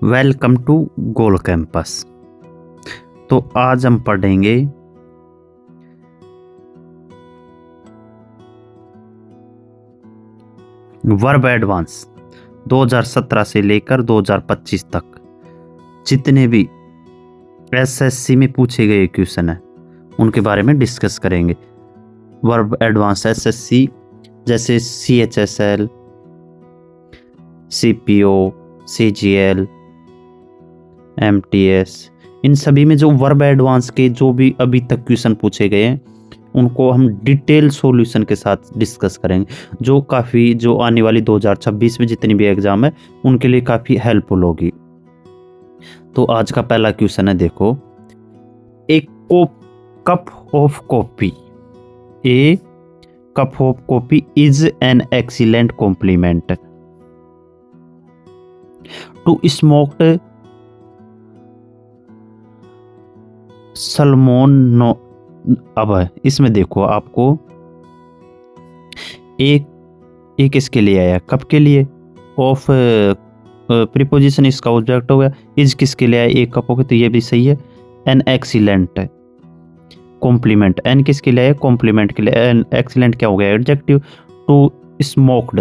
Welcome to goal campus. तो आज हम पढ़ेंगे वर्ब एडवांस 2017 से लेकर 2025 तक जितने भी एसएससी में पूछे गए क्वेश्चन हैं उनके बारे में डिस्कस करेंगे। वर्ब एडवांस एसएससी जैसे CHSL, CPO, CGL, MTS, इन सभी में जो वर्ब एडवांस के जो भी अभी तक क्वेश्चन पूछे गए हैं उनको हम डिटेल सॉल्यूशन के साथ डिस्कस करेंगे, जो आने वाली 2026 में जितनी भी एग्जाम है उनके लिए काफ़ी हेल्पफुल होगी। तो आज का पहला क्वेश्चन है, देखो, एक cup of coffee, a cup of coffee is an excellent compliment to smoked salmon. No, अब इसमें देखो आपको एक किसके लिए आया, कप के लिए, ऑफ प्रीपोजिशन इसका ऑब्जेक्ट हो गया, इज किसके लिए आया, एक कप हो गया, तो ये भी सही है। एन एक्सीलेंट कॉम्प्लीमेंट, एन किसके लिए आया, कॉम्प्लीमेंट के लिए, एन एक्सीलेंट क्या हो गया, एडजेक्टिव। टू स्मोक्ड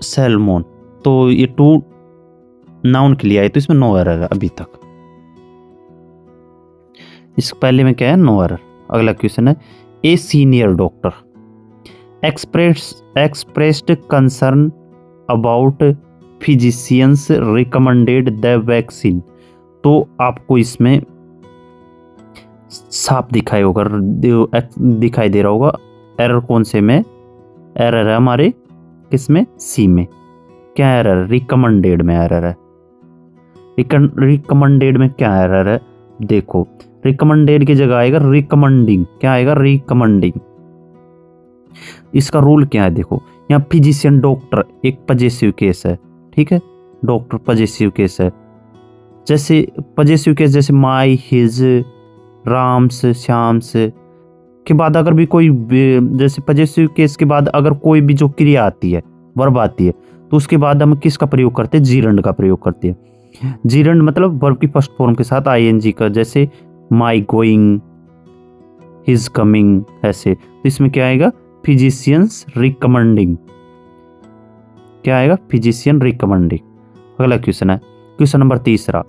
सैल्मोन, तो ये टू नाउन के लिए आए, तो इसमें नो एरर है अभी तक। इस पहले में क्या है, नो एरर। अगला क्वेश्चन है, a senior doctor expressed concern about physicians recommended the vaccine. तो आपको इसमें साफ दिखाई दे रहा होगा एरर कौन से में, एरर है हमारे किसमें, सी में। क्या एरर, रिकमेंडेड में एरर है। रिकमेंडेड में क्या एरर है, देखो, रिकमेंडेड की जगह आएगा रिकमेंडिंग। क्या आएगा, रिकमेंडिंग। इसका रूल क्या है, देखो, यहाँ फिजिशियन डॉक्टर एक पजेसिव केस है, ठीक है, डॉक्टर पजेसिव केस है। जैसे पजेसिव केस जैसे माई, हिज, राम्स, श्याम्स के बाद अगर भी कोई, जैसे पजेसिव केस के बाद अगर कोई भी जो क्रिया आती है, वर्ब आती है, तो उसके बाद हम किसका प्रयोग करते हैं, जीरंड का प्रयोग करते हैं। जीरंड मतलब वर्ब की फर्स्ट फॉर्म के साथ आईएनजी का, जैसे माई गोइंग, हिज कमिंग, ऐसे। तो इसमें क्या आएगा, फिजिशियंस रिकमेंडिंग। क्या आएगा, फिजिशियन रिकमेंडिंग। अगला क्वेश्चन है, question number 3,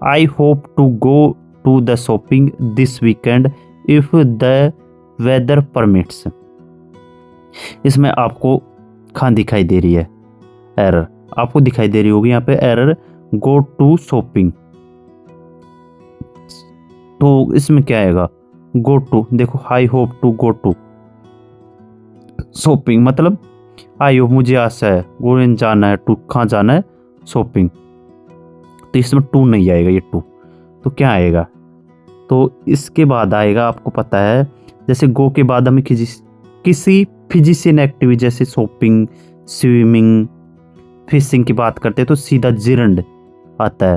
I hope to go to the shopping this weekend if the weather permits. इसमें आपको कहाँ दिखाई दे रही है एरर, आपको दिखाई दे रही होगी यहाँ पे एरर, गो टू शॉपिंग। तो इसमें क्या आएगा, गो टू, देखो, I hope to go to shopping, मतलब आई होप मुझे आशा है, गोइन जाना है, टू कहाँ जाना है, शॉपिंग। तो इसमें टू नहीं आएगा, ये टू, तो क्या आएगा, तो इसके बाद आएगा, आपको पता है, जैसे गो के बाद हमें किसी फिजिशियन एक्टिविटी जैसे शॉपिंग, स्विमिंग, फिशिंग की बात करते हैं तो सीधा जिरंड आता है,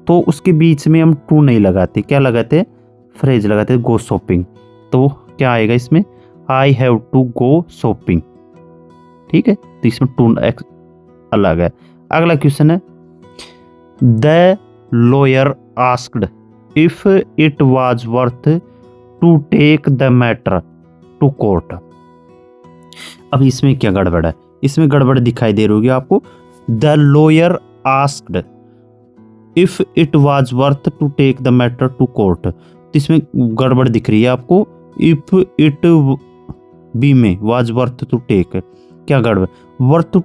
तो उसके बीच में हम टू नहीं लगाते, क्या लगाते, फ्रेज लगाते, गो शॉपिंग। तो क्या आएगा इसमें, I have to go shopping, ठीक है, तो इसमें टू अलग है। अगला क्वेश्चन है, the lawyer asked if it was worth to take the matter to court. अब इसमें क्या गड़बड़ है, इसमें गड़बड़ दिखाई दे रही होगी आपको, the lawyer asked if it was worth to take the matter to court. तो इसमें गड़बड़ दिख रही है आपको, इफ इट बी में वाज वर्थ टू टेक, क्या गड़बड़, वर्थ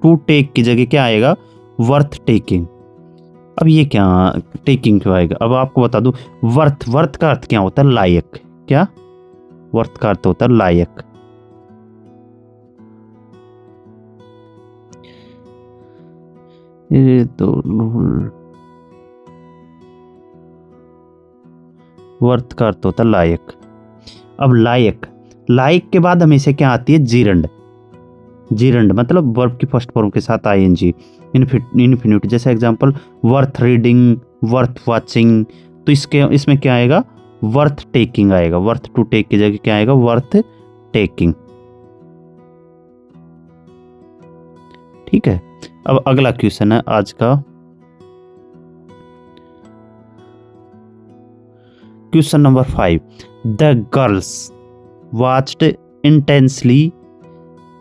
टू टेक की जगह क्या आएगा, वर्थ टेकिंग। अब ये क्या टेकिंग क्यों आएगा, अब आपको बता दूं, वर्थ का अर्थ क्या होता है, लायक। क्या, वर्थ का अर्थ होता है लायक। ये तो वर्थ का अर्थ होता है लायक। अब लायक के बाद हमेशा क्या आती है, जीरंड। जीरंड मतलब वर्ब की फर्स्ट फॉर्म के साथ आईएनजी, इन्फिनिटी। जैसे example, worth reading, worth watching, तो इसमें क्या आएगा, वर्थ टेकिंग आएगा। वर्थ टू टेक की जगह क्या आएगा, वर्थ टेकिंग। ठीक है। अब अगला क्वेश्चन है आज का, question number 5। The girls watched intensely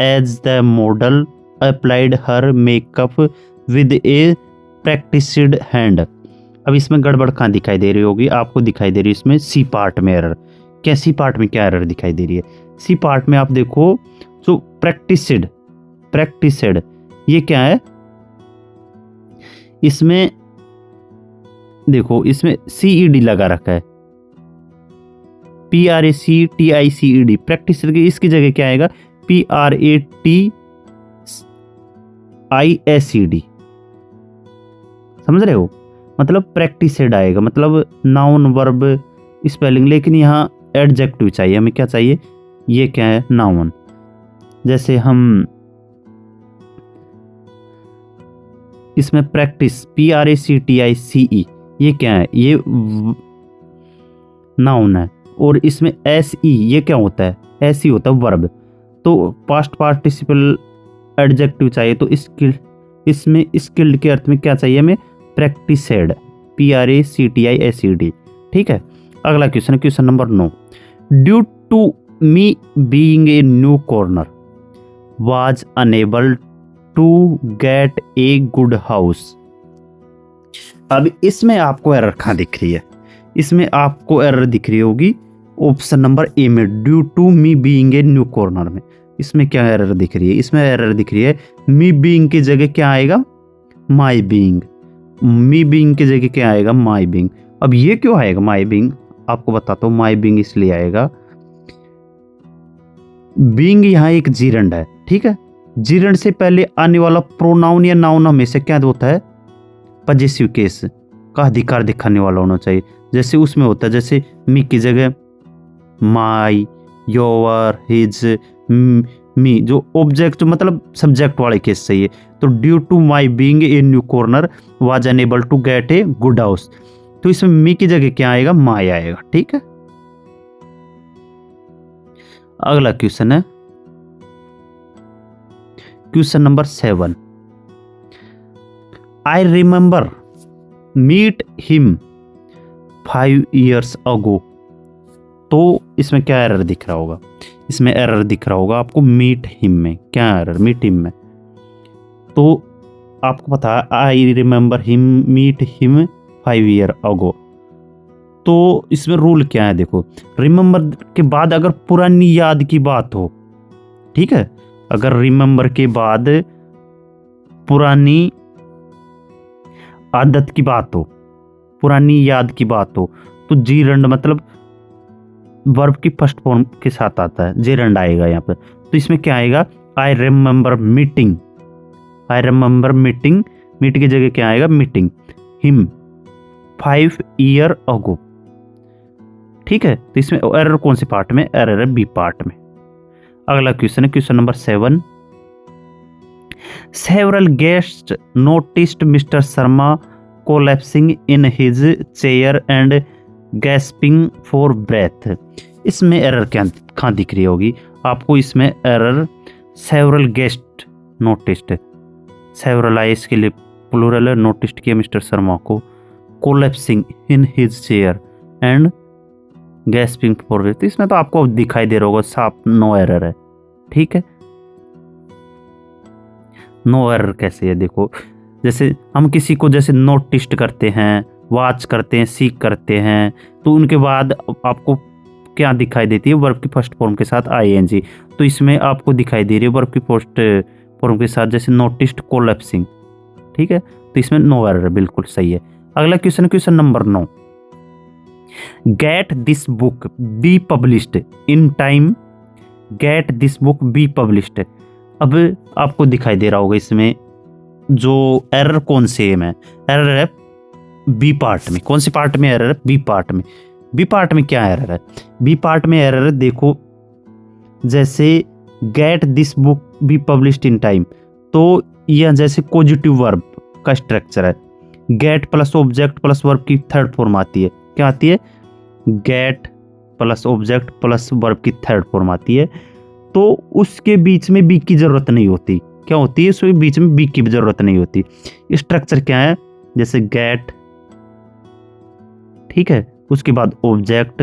as the model applied her makeup with a practised hand. अब इसमें गड़बड़ कहाँ दिखाई दे रही होगी? आपको दिखाई दे रही है इसमें सी पार्ट में एरर। क्या सी पार्ट में क्या एरर दिखाई दे रही है? सी पार्ट में आप देखो जो प्रैक्टिस्ड ये क्या है? इसमें देखो, इसमें CED लगा रखा है, PRACTICED, प्रैक्टिस। इसकी जगह क्या आएगा? PRATISED। समझ रहे हो? मतलब प्रैक्टिसेड आएगा, मतलब नाउन वर्ब स्पेलिंग। लेकिन यहाँ एडजेक्टिव चाहिए हमें। क्या चाहिए? ये क्या है? नाउन। जैसे हम इसमें प्रैक्टिस PRACTICE, ये क्या है? ये नाउन है। और इसमें SE ये क्या होता है? SE होता है वर्ब। तो पास्ट पार्टिसिपल एडजेक्टिव चाहिए। तो इसमें स्किल्ड के अर्थ में क्या चाहिए हमें? प्रैक्टिसेड, PRACTISED। ठीक है। अगला question, question number 9। Due to me being a newcomer was unable to get a good house. अब इसमें आपको एरर कहाँ दिख रही है? इसमें आपको एरर दिख रही होगी ऑप्शन नंबर ए में, due to me being a newcomer में। इसमें क्या एरर दिख रही है? इसमें एरर दिख रही है मी बीइंग की जगह क्या आएगा? माई बीइंग। मी बीइंग की जगह क्या आएगा? माई बीइंग। अब ये क्यों आएगा माई बीइंग? आपको बताता हूँ। माई बीइंग इसलिए आएगा, बीइंग यहाँ एक जीरंड है, ठीक है। जीरंड से पहले आने वाला प्रोनाउन या नाउन हमेशा क्या होता है? पजेसिव केस का अधिकार दिखाने वाला होना चाहिए। जैसे उसमें होता है, जैसे मी की जगह माई, योर, हिज, मी, जो ऑब्जेक्ट मतलब सब्जेक्ट वाले केस चाहिए। तो due to my being a newcomer was unable to get a good house. तो इसमें मी की जगह क्या आएगा? माई आएगा, ठीक है। अगला क्वेश्चन है question number 7। I remember meet him 5 years ago। तो इसमें क्या एरर दिख रहा होगा? इसमें एरर दिख रहा होगा आपको मीट हिम में। क्या एरर? मीट हिम में। तो आपको पता है I remember him, meet him 5 years ago। तो इसमें रूल क्या है? देखो, रिमेंबर के बाद अगर पुरानी याद की बात हो, ठीक है, अगर रिमेंबर के बाद पुरानी आदत की बात हो, पुरानी याद की बात हो, तो जीरंड मतलब वर्ब की फर्स्ट फॉर्म के साथ आता है, जेरंड आएगा यहाँ पर। तो इसमें क्या आएगा? I remember meeting. I remember meeting, meet की जगह क्या आएगा? Meeting him 5 years ago। ठीक है। तो इसमें एरर कौन से पार्ट में? एरर है बी पार्ट में। अगला क्वेश्चन है question number 7। Several guest noticed mister Sharma collapsing in his chair and gasping for breath. इसमें एरर क्या कहाँ दिख रही होगी आपको? इसमें error several guest noticed, several आई इसके लिए प्लूरल है, नोटिस्ड किया मिस्टर शर्मा को, collapsing in his chair and gasping for breath. इसमें तो आपको दिखाई दे रहा होगा साफ नो एरर है, ठीक है। नो एरर कैसे है? देखो, जैसे हम किसी को जैसे नोटिस्ट करते हैं, वॉच करते हैं, सीक करते हैं, तो उनके बाद आपको क्या दिखाई देती है? वर्ब की फर्स्ट फॉर्म के साथ ING। तो इसमें आपको दिखाई दे रही है वर्ब की फर्स्ट फॉर्म के साथ, जैसे नोटिस्ड कोलैप्सिंग, ठीक है। तो इसमें नो एरर बिल्कुल सही है। अगला question, question number 9। Get this book be published in time. Get this book be published. अब आपको दिखाई दे रहा होगा इसमें जो एरर कौन से में? एरर है बी पार्ट में। कौन से पार्ट में एरर है? बी पार्ट में। बी पार्ट में क्या एरर है? बी पार्ट में एरर है, देखो, जैसे get this book be published in time, तो यह जैसे पॉजिटिव वर्ब का स्ट्रक्चर है। Gate plus object plus verb की थर्ड फॉर्म आती है। क्या आती है? Gate plus object plus verb की थर्ड फॉर्म आती है। तो उसके बीच में बी की जरूरत नहीं होती, क्या होती है, इसमें बीच में बी की भी जरूरत नहीं होती। स्ट्रक्चर क्या है, जैसे गेट, ठीक है, उसके बाद ऑब्जेक्ट,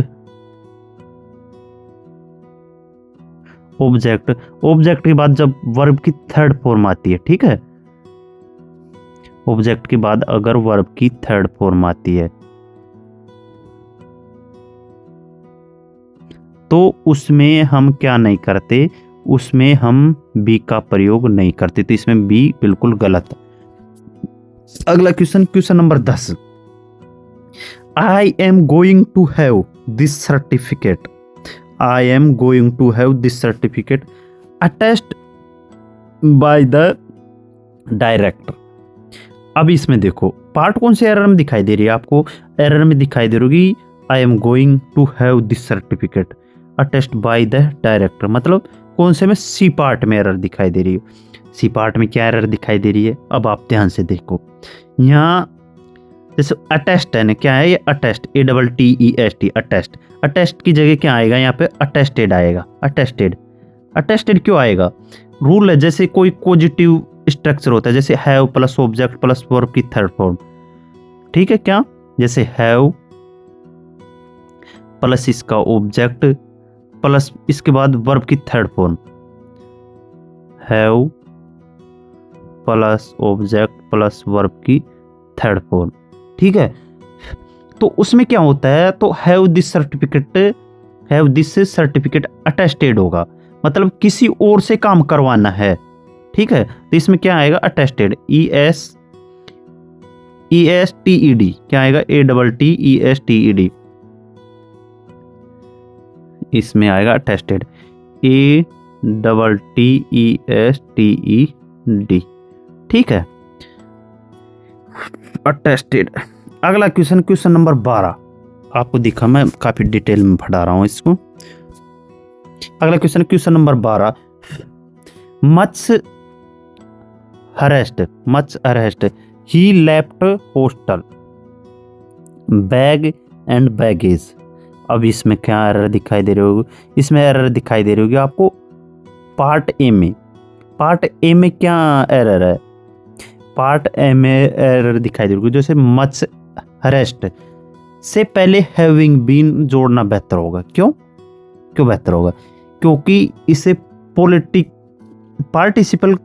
ऑब्जेक्ट, ऑब्जेक्ट के बाद जब वर्ब की थर्ड फॉर्म आती है, ठीक है, ऑब्जेक्ट के बाद अगर वर्ब की थर्ड फॉर्म आती है तो उसमें हम क्या नहीं करते, उसमें हम बी का प्रयोग नहीं करते, तो इसमें बी बिल्कुल गलत है। अगला question, question number 10, I am going to have this certificate, I am going to have this certificate attest by the director. अब इसमें देखो पार्ट कौन से एरर में दिखाई दे रही है आपको, एरर में दिखाई दे रही है I am going to have this certificate attest by the director, मतलब कौन से में, सी पार्ट में एरर दिखाई दे रही है। सी पार्ट में क्या एरर दिखाई दे रही है, अब आप ध्यान से देखो, यहाँ जैसे अटेस्ट है ना, क्या है ये अटेस्ट, ATTEST अटेस्ट, अटेस्ट की जगह क्या आएगा यहाँ पे, अटेस्टेड आएगा, अटेस्टेड, अटेस्टेड क्यों आएगा, रूल है, जैसे कोई पॉजिटिव स्ट्रक्चर होता है, जैसे have plus object plus verb की थर्ड फॉर्म, ठीक है, क्या, जैसे हैव प्लस इसका ऑब्जेक्ट प्लस इसके बाद वर्ब की third form, have plus object plus verb की थर्ड फॉर्म, ठीक है, तो उसमें क्या होता है, तो have this certificate, have this certificate attested होगा, मतलब किसी और से काम करवाना है, ठीक है, तो इसमें क्या आएगा, अटेस्टेड, ESTED, क्या आएगा, ATTESTED, इसमें आएगा अटेस्टेड, ATTESTED, ठीक है, अटेस्टेड। अगला क्वेश्चन, क्वेश्चन नंबर 12, आपको दिखा मैं काफी डिटेल में पढ़ा रहा हूं इसको। अगला question, question number 12, much arrest he left hostel bag and baggage. अब इसमें क्या एरर दिखाई दे रही होगी, इसमें एरर दिखाई दे रही होगी आपको पार्ट ए में, पार्ट ए में क्या एरर है, पार्ट ए में एरर दिखाई दे रही होगी, जैसे मच अरेस्ट से पहले हैविंग बीन जोड़ना बेहतर होगा, क्यों बेहतर होगा, क्योंकि इसे पार्टिसिपल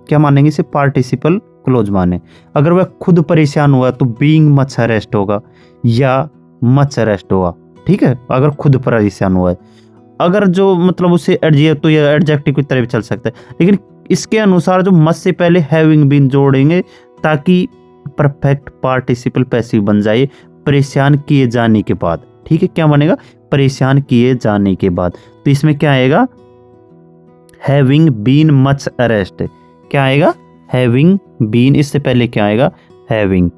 क्या मानेंगे, इसे पार्टिसिपल क्लोज माने, अगर वह खुद परेशान हुआ तो बीइंग मच अरेस्ट होगा या मच अरेस्ट होगा, ठीक है, अगर खुद परेशान हुआ है, अगर जो मतलब उसे एडजेक्टिव तो या एडजेक्टिव की तरह भी चल सकता है, लेकिन इसके अनुसार जो मच से पहले हैविंग बीन जोड़ेंगे ताकि परफेक्ट पार्टिसिपल पैसिव बन जाए परेशान किए जाने के बाद, ठीक है, क्या बनेगा, परेशान किए जाने के बाद, तो इसमें क्या आएगा, हैविंग बीन मच अरेस्ट, क्या आएगा, हैविंग बीन, इससे पहले क्या आएगा, having,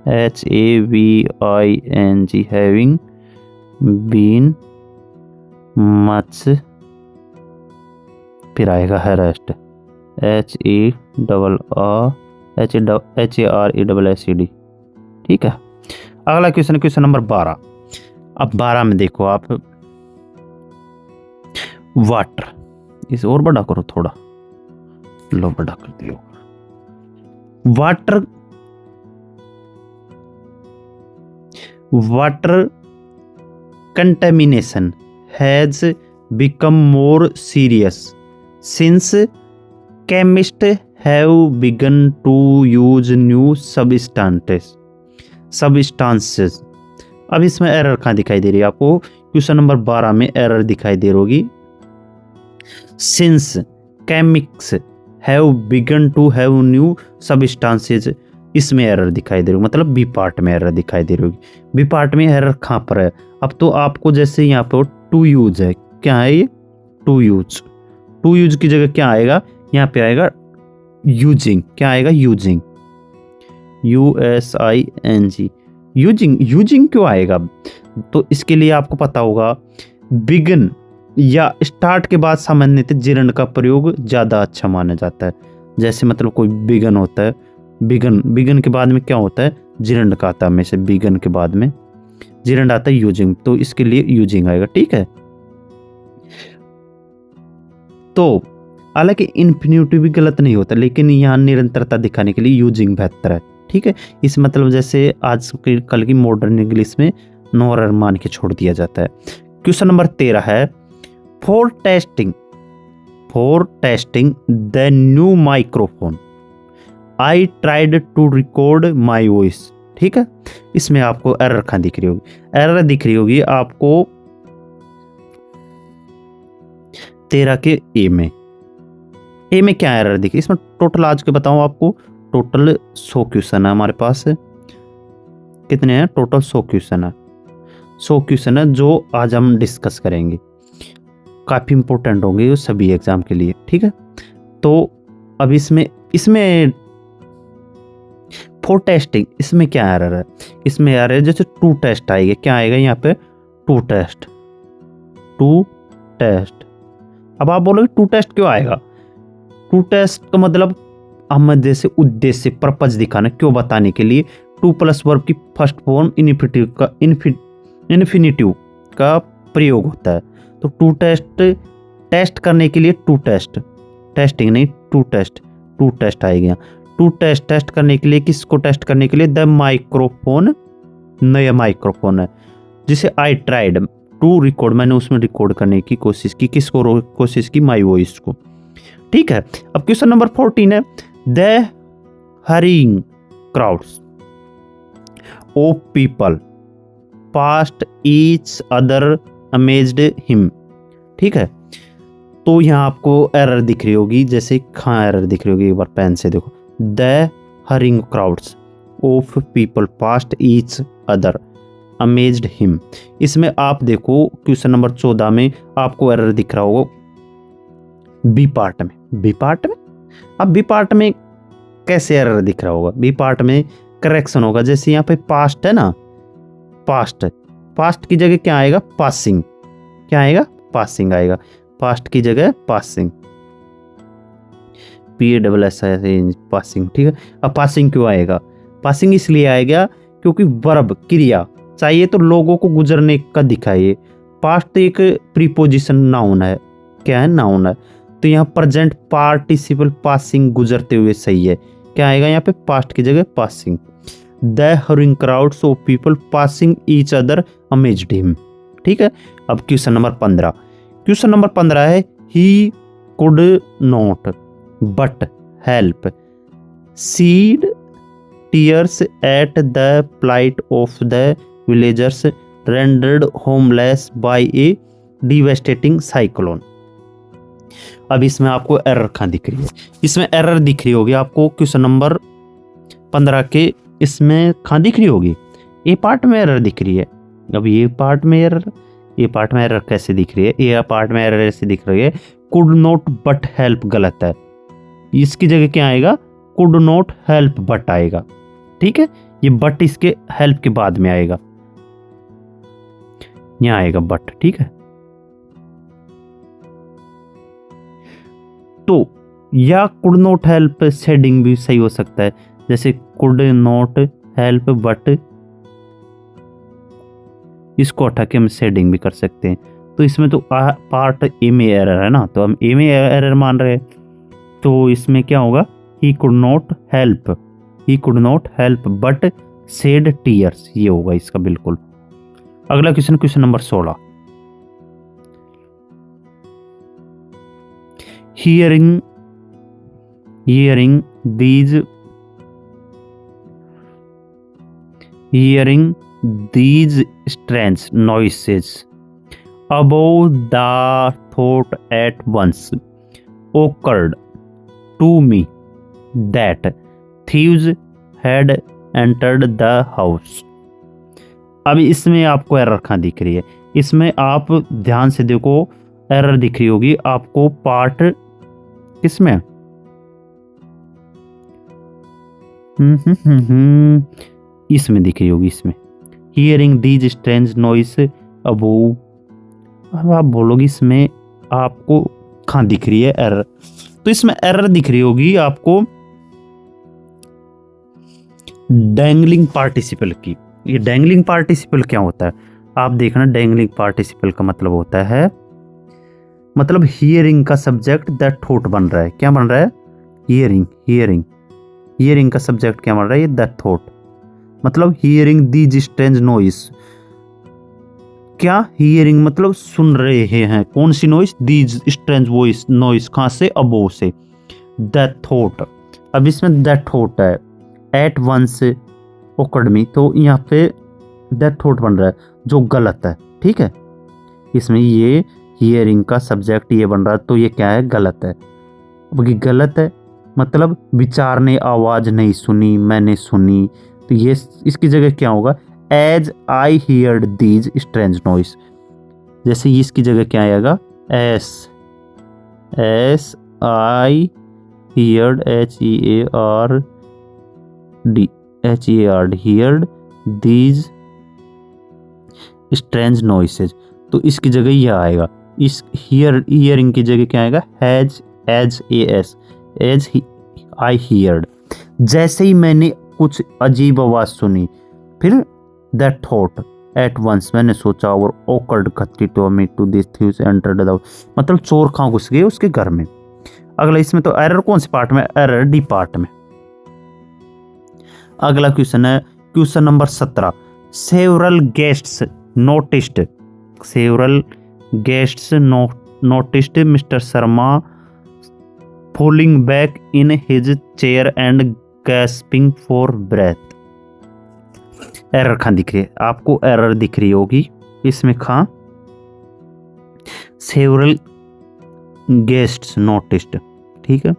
HAVING, having been much, फिर आएगा हरेस्ट, HARESSED, ठीक है। अगला क्वेश्चन, क्वेश्चन नंबर 12, अब 12 में देखो आप, वाटर, इसे और बड़ा करो थोड़ा, लो बड़ा कर दियो, water contamination has become more serious since chemist have begun to use new substances. अब इसमें एरर कहाँ दिखाई दे रही है आपको, क्वेश्चन नंबर 12 में एरर दिखाई दे रही होगी, सिंस केमिक्स have begun to have new substances, इसमें एरर दिखाई दे रही होगी, मतलब बी पार्ट में एरर दिखाई दे रही होगी। बी पार्ट में एरर कहाँ पर है, अब तो आपको जैसे यहाँ पर टू यूज है, क्या है ये, टू यूज की जगह क्या आएगा, यहाँ पे आएगा यूजिंग, क्या आएगा, यूजिंग, USING, यूजिंग क्यों आएगा, तो इसके लिए आपको पता होगा बिगन या स्टार्ट के बाद सामान्यतः जिरंड का प्रयोग ज़्यादा अच्छा माना जाता है, जैसे मतलब कोई बिगन होता है, बिगन के बाद में क्या होता है, जिरंड का आता है, में से बिगन के बाद में जिरंड आता है यूजिंग, तो इसके लिए यूजिंग आएगा, ठीक है। तो हालांकि इन्फिनिटिव भी गलत नहीं होता, लेकिन यहाँ निरंतरता दिखाने के लिए यूजिंग बेहतर है। ठीक है, इस मतलब जैसे आज के कल की मॉडर्न इंग्लिश में नो एरर मान के छोड़ दिया जाता है। क्वेश्चन नंबर 13 है, for testing the new microphone I tried to record my voice. ठीक है, इसमें आपको एरर कहाँ दिख रही होगी? एरर दिख रही होगी आपको 13 के ए में क्या एरर दिखी? इसमें टोटल आज के बताऊं आपको, टोटल 100 क्वेश्चन है हमारे पास। कितने हैं? टोटल 100 क्वेश्चन है। 100 क्वेश्चन है जो आज हम डिस्कस करेंगे, काफी इंपॉर्टेंट होंगे ये सभी एग्जाम के लिए। ठीक है, तो अब इसमें फॉर टेस्टिंग इसमें क्या एरर है? इसमें एरर है जैसे टू टेस्ट आएगा, क्या आएगा यहाँ पे? To test. अब आप बोलोगे टू टेस्ट क्यों आएगा? टू टेस्ट का मतलब हम जैसे उद्देश्य पर्पज दिखाना, क्यों बताने के लिए टू प्लस वर्ब की फर्स्ट फॉर्म इन्फिनिटिव का प्रयोग होता है। तो टू टेस्ट करने के लिए टू टेस्ट, टेस्टिंग नहीं टू टेस्ट आएगा। टू टेस्ट करने के लिए, किसको टेस्ट करने के लिए? द माइक्रोफोन, नया माइक्रोफोन है जिसे आई ट्राइड टू रिकॉर्ड, मैंने उसमें रिकॉर्ड करने की कोशिश की। किसको कोशिश की? माई वॉइस को। ठीक है, अब क्वेश्चन नंबर 14 है, the hurrying crowds of people past each other amazed him. ठीक है, तो यहाँ आपको एरर दिख रही होगी, जैसे कहाँ एरर दिख रही होगी? एक बार पेन से देखो, the hurrying crowds of people past each other amazed him. इसमें आप देखो क्वेश्चन नंबर 14 में आपको एरर दिख रहा होगा बी पार्ट में। अब बी पार्ट में कैसे एरर दिख रहा होगा? बी पार्ट में करेक्शन होगा, जैसे यहाँ पे पास्ट है ना, पास्ट की जगह क्या आएगा? पासिंग। क्या आएगा? पासिंग आएगा। पास्ट की जगह पासिंग, PASS पासिंग। ठीक है, अब पासिंग क्यों आएगा? पासिंग इसलिए आएगा क्योंकि वर्ब क्रिया चाहिए तो लोगों को गुजरने का दिखाइए। पास्ट एक प्रीपोजिशन नाउन है। क्या है? नाउन है। तो यहाँ प्रेजेंट पार्टिसिपल पासिंग गुजरते हुए सही है। क्या आएगा यहाँ पे? पास्ट की जगह passing. The hurrying crowds of people passing each other amazed him. ठीक है, अब क्वेश्चन नंबर 15 है, he could not but help shed tears at the plight of the villagers rendered homeless by a devastating cyclone. अब इसमें आपको error कहाँ दिख रही है? इसमें एरर दिख रही होगी आपको क्वेश्चन नंबर 15 के, इसमें कहाँ दिख रही होगी? ए पार्ट में एरर दिख रही है। अब ये पार्ट में एरर कैसे दिख रही है? ए पार्ट में एरर ऐसे दिख रही है, कुड नॉट बट हेल्प गलत है। इसकी जगह क्या आएगा? कुड नॉट हेल्प बट आएगा। ठीक है, ये बट इसके हेल्प के बाद में आएगा, यहाँ आएगा बट। ठीक है, तो या कुड नॉट हेल्प शेडिंग भी सही हो सकता है, जैसे कुड नॉट हेल्प बट, इसको हटा के हम शेडिंग भी कर सकते हैं। तो इसमें तो पार्ट ए में एरर है ना, तो हम ए में एरर मान रहे हैं, तो इसमें क्या होगा? He could not help but shed tears, ये होगा इसका बिल्कुल। अगला question number 16, hearing these strange noises above the thought at once occurred to me that thieves had entered the house। अब इसमें आपको एरर कहाँ दिख रही है? इसमें आप ध्यान से देखो, एरर दिख रही होगी आपको पार्ट किसमें? इसमें दिख रही होगी, इसमें hearing these strange noise above. अब आप बोलोगे इसमें आपको कहाँ दिख रही है एरर? तो इसमें एरर दिख रही होगी आपको डैंगलिंग पार्टिसिपल की। ये डैंगलिंग पार्टिसिपल क्या होता है? आप देखना, डैंगलिंग पार्टिसिपल का मतलब होता है मतलब हियरिंग का सब्जेक्ट दैट थॉट बन रहा है। क्या बन रहा है? हियरिंग। हियरिंग हियरिंग का सब्जेक्ट क्या बन रहा है? ये दैट थॉट। मतलब हियरिंग दीज स्ट्रेंज नॉइस। क्या? हियरिंग मतलब सुन रहे हैं। कौन सी noise? These strange voice noise. कहाँ से? अबोव से। That thought. अब इसमें दैट थॉट है एट वंस ओकर्ड मी, तो यहाँ पे दैट थॉट बन रहा है जो गलत है। ठीक है, इसमें ये हियरिंग का सब्जेक्ट ये बन रहा है, तो ये क्या है? गलत है। अब ये गलत है मतलब विचार ने आवाज नहीं सुनी, मैंने सुनी, तो ये इसकी जगह क्या होगा? As I heard these strange noise. जैसे इसकी जगह क्या आएगा? As as I heard, heard these strange noises. तो इसकी जगह यह आएगा। इस हियरिंग की जगह क्या आएगा? Has, as I heard. जैसे ही मैंने कुछ अजीब आवाज सुनी, फिर दैट थॉट एट वंस, मैंने सोचा, और ओकर्ड खतरी to me to this thieves entered the, मतलब चोर कहाँ घुस गए? उसके घर में। अगला इसमें तो एरर कौन से पार्ट में? एरर डी पार्ट में। अगला क्वेश्चन है question number 17। Several guests noticed, several guests noticed mister Sharma falling back in his chair and gasping for breath। Error कहाँ दिख रही है आपको? एरर दिख रही होगी इसमें कहाँ? Several guests noticed. ठीक है,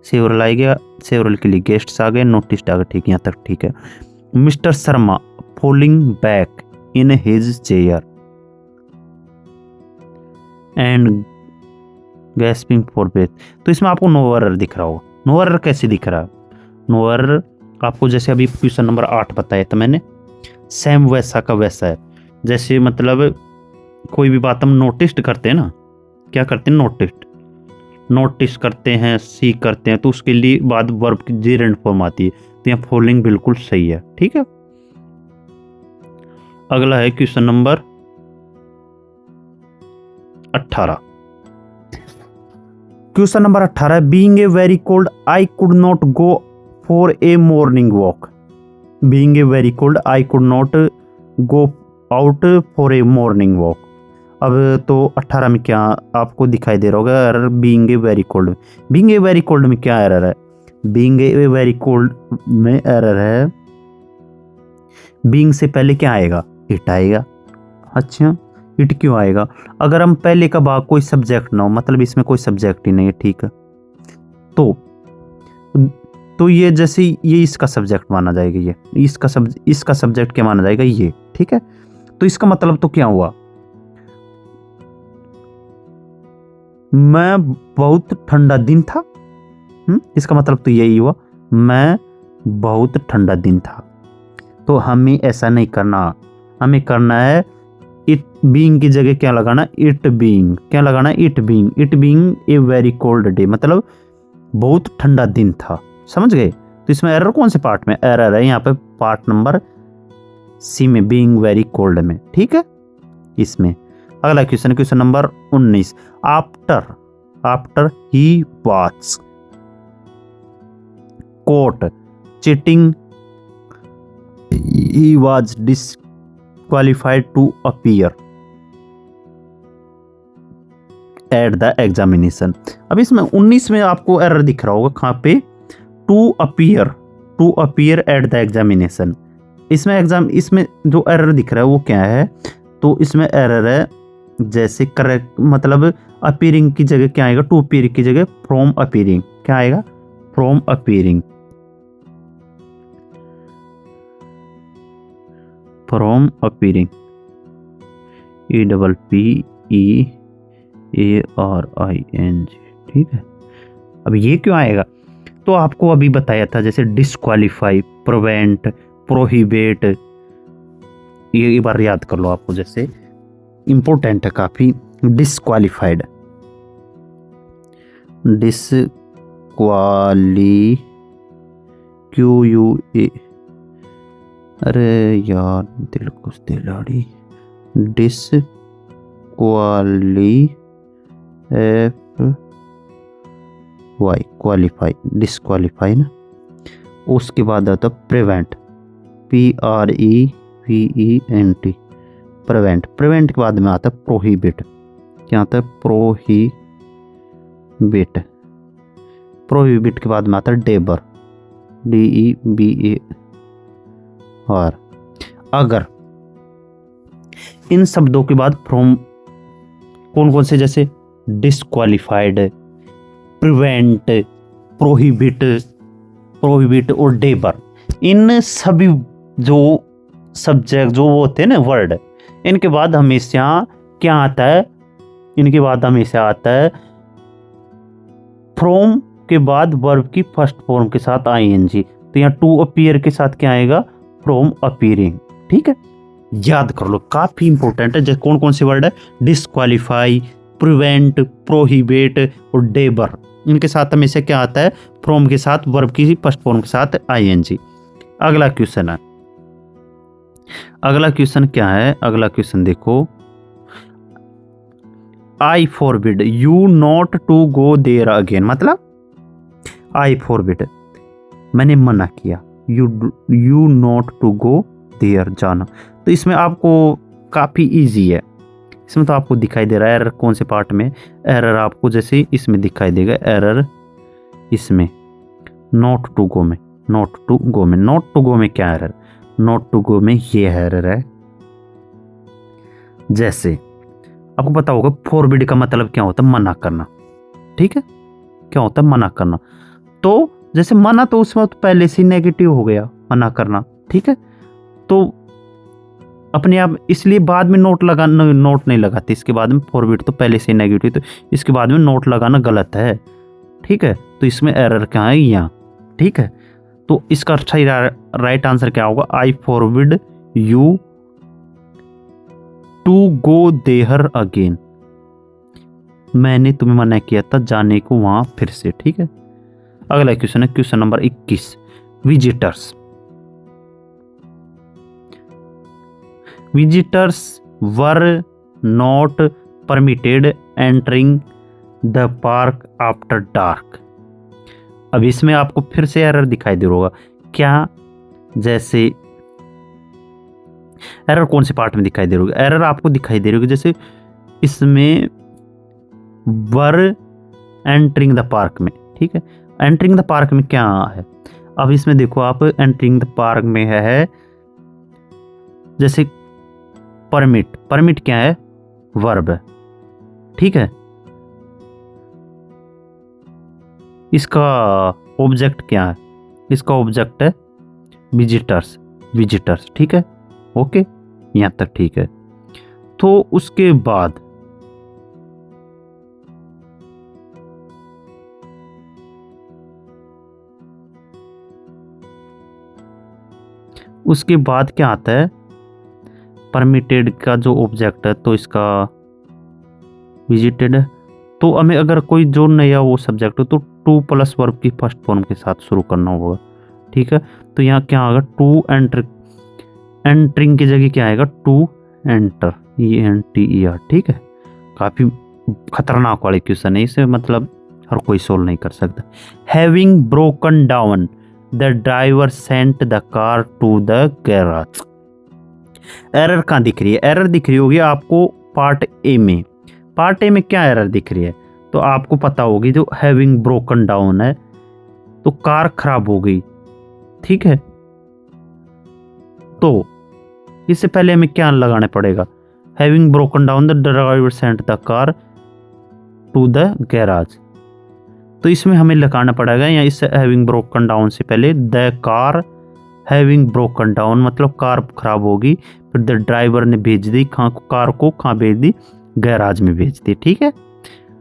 सेवरल आ गया, सेवरल के लिए गेस्ट्स आ गए, नोटिस्ड आ गया। ठीक, यहाँ तक ठीक है। Mister Sharma falling back in his chair and gasping for breath. तो इसमें आपको नो एरर दिख रहा होगा। नो एरर कैसे दिख रहा है? नो एरर आपको जैसे अभी क्वेश्चन नंबर 8 बताया था मैंने, सेम वैसा का वैसा है। जैसे मतलब कोई भी बात हम नोटिस करते हैं ना, क्या करते हैं? नोटिस करते हैं, सी करते हैं, तो उसके लिए बाद वर्ब की जेरेंड फॉर्म आती है। तो यहाँ फॉलोइंग बिल्कुल सही है। ठीक है, अगला है question number 18। Question number 18, being a very cold I could not go for a morning walk. Being a very cold I could not go out for a morning walk. अब तो 18 में क्या आपको दिखाई दे रहा होगा error? Being a very cold. Being a very cold में क्या एरर है? बीइंग ए वेरी कोल्ड में एरर है, बीइंग से पहले क्या आएगा? इट आएगा। अच्छा, इट क्यों आएगा? अगर हम पहले का भाग कोई सब्जेक्ट ना हो, मतलब इसमें कोई सब्जेक्ट ही नहीं है। ठीक है, तो ये जैसे ये इसका सब्जेक्ट माना जाएगा, ये इसका सब्जेक्ट क्या माना जाएगा? ये। ठीक है, तो इसका मतलब तो क्या हुआ? मैं बहुत ठंडा दिन था। इसका मतलब तो यही हुआ, मैं बहुत ठंडा दिन था। तो हमें ऐसा नहीं करना, हमें करना है इट बीइंग की जगह क्या लगाना? It being. क्या लगाना? It being. It being a very cold day, मतलब बहुत ठंडा दिन था। समझ गए? तो इसमें एरर कौन से पार्ट में? एरर है यहाँ पे पार्ट नंबर सी में, बीइंग वेरी कोल्ड में। ठीक है, इसमें अगला question, question number 19। After he was caught cheating he was disqualified to appear at the examination। अब इसमें 19 में आपको एरर दिख रहा होगा कहाँ पे? To appear at the examination. इसमें जो एरर दिख रहा है वो क्या है? तो इसमें एरर है जैसे करेक्ट, मतलब अपीयरिंग की जगह क्या आएगा? टू अपीयर की जगह फ्रॉम अपीयरिंग। क्या आएगा? From appearing. From appearing, EPPEARING। ठीक है, अब ये क्यों आएगा? तो आपको अभी बताया था जैसे डिस्क्वालीफाई, प्रिवेंट, प्रोहिबिट, ये एक बार याद कर लो आपको, जैसे इंपॉर्टेंट है काफी। डिस्क्वालीफाइड, QUA, अरे यार दिल कुछ दिलाड़ी, disqualified F Y, qualify, disqualify ना। उसके बाद आता प्रिवेंट, PREVENT, प्रिवेंट। प्रिवेंट के बाद में आता है प्रोहिबिट। क्या आता है? प्रोहिबिट। प्रोहिबिट के बाद में आता है डेबर, DEBAR। अगर इन शब्दों के बाद फ्रॉम कौन कौन से, जैसे डिसक्वालिफाइड, प्रिवेंट, प्रोहिबिट और डेबर, इन सभी जो सब्जेक्ट जो वो होते हैं ना वर्ड, इनके बाद हमेशा क्या आता है? इनके बाद हमेशा आता है फ्रॉम के बाद वर्ब की फर्स्ट फॉर्म के साथ ING। तो यहाँ टू अपीयर के साथ क्या आएगा? From appearing. ठीक है, याद कर लो, काफी इंपॉर्टेंट है। जैसे कौन कौन से वर्ड है? डिसक्वालीफाई, प्रिवेंट, प्रोहिबिट और डेबर। इनके साथ हमेशा क्या आता है? फ्रॉम के साथ वर्ब की फर्स्ट फॉर्म के साथ ING। अगला क्वेश्चन है, अगला क्वेश्चन क्या है? अगला क्वेश्चन देखो, I forbid you not to go there again. मतलब आई फॉरबिड, मैंने मना किया, you not to go there, जाना। तो इसमें आपको काफ़ी इजी है। इसमें तो आपको दिखाई दे रहा है एरर कौन से पार्ट में। एरर आपको जैसे इसमें दिखाई देगा, एरर इसमें नॉट टू गो में, नॉट टू गो में। नॉट टू गो में क्या एरर? नॉट टू गो में ये एरर है। जैसे आपको पता होगा फॉरबिड का मतलब क्या होता है? मना करना। ठीक है, क्या होता है? मना करना। तो जैसे मना, तो उसमें तो पहले से नेगेटिव हो गया, मना करना। ठीक है, तो अपने आप, इसलिए बाद में नोट नहीं लगाते। इसके बाद में फॉरबिड तो पहले से नेगेटिव, तो इसके बाद में नोट लगाना गलत है। ठीक है, तो इसमें एरर क्या है? यहाँ। ठीक है, तो इसका सही राइट आंसर क्या होगा? I forbid you to go there again. मैंने तुम्हें मना किया था जाने को वहां फिर से। ठीक है, अगला क्वेश्चन है question number 21, visitors. Visitors were not permitted entering the park after dark. अब इसमें आपको फिर से एरर दिखाई दे रहा होगा। क्या? जैसे एरर कौन से पार्ट में दिखाई दे रहा होगा? एरर आपको दिखाई दे रही होगी जैसे इसमें वर एंटरिंग द पार्क में। ठीक है, एंटरिंग द पार्क में क्या है? अब इसमें देखो आप, एंटरिंग द पार्क में है जैसे परमिट। परमिट क्या है? वर्ब है। ठीक है, इसका ऑब्जेक्ट क्या है? इसका ऑब्जेक्ट है विजिटर्स, विजिटर्स। ठीक है, ओके, यहां तक ठीक है। तो उसके बाद क्या आता है? परमिटेड का जो ऑब्जेक्ट है, तो इसका विजिटेड है। तो हमें अगर कोई जो नया वो सब्जेक्ट हो, तो टू प्लस वर्ब की फर्स्ट फॉर्म के साथ शुरू करना होगा। ठीक है, तो यहाँ क्या आएगा? टू एंटर, एंटरिंग की जगह क्या आएगा? To enter, ENTER। ठीक है, काफ़ी खतरनाक वाले क्वेश्चन है, इसे मतलब हर कोई सोल्व नहीं कर सकता। Having broken down the driver sent the car to the garage. Error कहाँ दिख रही है? एरर दिख रही होगी आपको पार्ट ए में। पार्ट ए में क्या एरर दिख रही है? तो आपको पता होगी, जो हैविंग ब्रोकन डाउन है, तो कार खराब हो गई। ठीक है, तो इससे पहले हमें क्या लगाना पड़ेगा? Having broken down the driver sent the car to the garage. तो इसमें हमें लगाना पड़ेगा, या इससे हैविंग ब्रोकन डाउन से पहले the car having broken down, मतलब कार खराब होगी। फिर द ड्राइवर ने भेज दी कार को, कहाँ भेज दी? गैराज में भेज दी। ठीक है,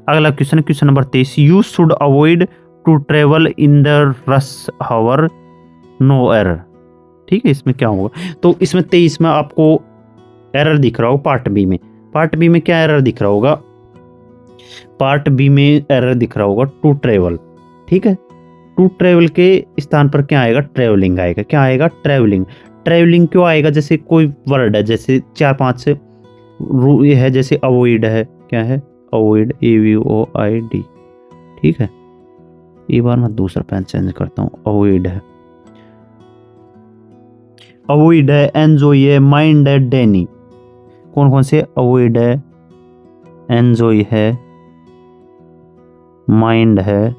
अगला question, question number 23, you should avoid to travel in the rush hour no error. ठीक है, इसमें क्या होगा? तो इसमें 23 में आपको एरर दिख रहा होगा पार्ट बी में। पार्ट बी में क्या एरर दिख रहा होगा? पार्ट बी में एरर दिख रहा होगा टू ट्रेवल। ठीक है, टू ट्रेवल के स्थान पर क्या आएगा? ट्रेवलिंग आएगा। क्या आएगा? ट्रेवलिंग। ट्रेवलिंग क्यों आएगा? जैसे कोई वर्ड है, जैसे 4-5 ये है, जैसे अवॉइड है, क्या है? अवॉइड, AVOID, ठीक है। एक बार मैं दूसरा पेन चेंज करता हूँ, अवॉइड है, अवॉइड है, एंजॉय है, माइंड है, डेनी। कौन कौन से? अवॉइड है, एंजॉय है, माइंड है,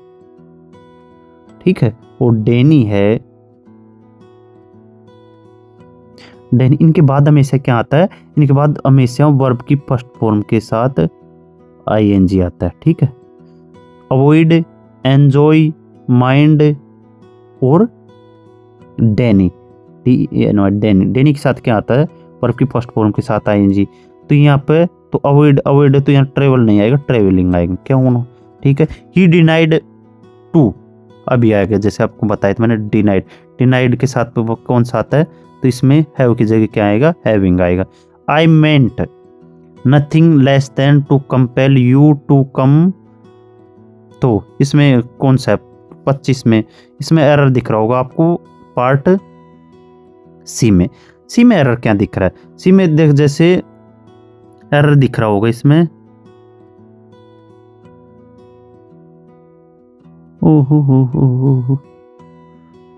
ठीक है, और डेनी है। डेनी, इनके बाद हमेशा क्या आता है? इनके बाद हमेशा वर्ब की फर्स्ट फॉर्म के साथ ING आता है, ठीक है। अवॉइड, एंजॉय, माइंड और डेनी, डेनी के साथ क्या आता है? वर्ब की फर्स्ट फॉर्म के साथ ING। तो यहाँ पे तो अवॉइड, अवॉइड तो यहाँ ट्रेवल नहीं आएगा, ट्रेवलिंग आएगा, क्या होना, ठीक है। ही डिनाइड टू अभी आएगा, जैसे आपको बताया था मैंने, डिनाइड, डिनाइड के साथ वो कौन सा आता है? तो इसमें हैव की जगह क्या आएगा? हैविंग आएगा। I meant nothing less than to compel you to come, तो इसमें कौन सा है? 25 में इसमें एरर दिख रहा होगा आपको, पार्ट सी में। सी में एरर क्या दिख रहा है? सी में देख, जैसे एरर दिख रहा होगा इसमें, ओहो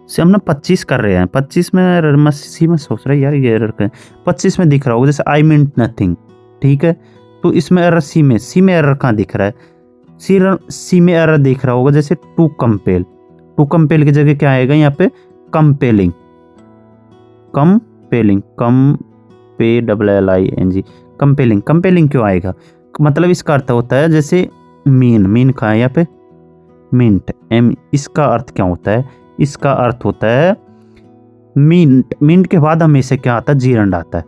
से हम ना 25 कर रहे हैं, 25 में एरर, मैं सी में सोच रहा है यार ये एरर का 25 में दिख रहा होगा, जैसे आई मींट नथिंग, ठीक है। तो इसमें एरर सी में एरर कहाँ दिख रहा है? सी में एरर दिख रहा होगा, जैसे टू कंपेल, टू कंपेल की जगह क्या आएगा यहाँ पे? कंपेलिंग, कंपेलिंग, कम पे LLING, कंपेलिंग। कंपेलिंग क्यों आएगा? मतलब इसका अर्थ होता है जैसे मीन कहाँ है यहाँ पे? मिंट, M, इसका अर्थ क्या होता है? इसका अर्थ होता है मिंट, मिंट के बाद हमेशा क्या आता है? जीरंड आता है,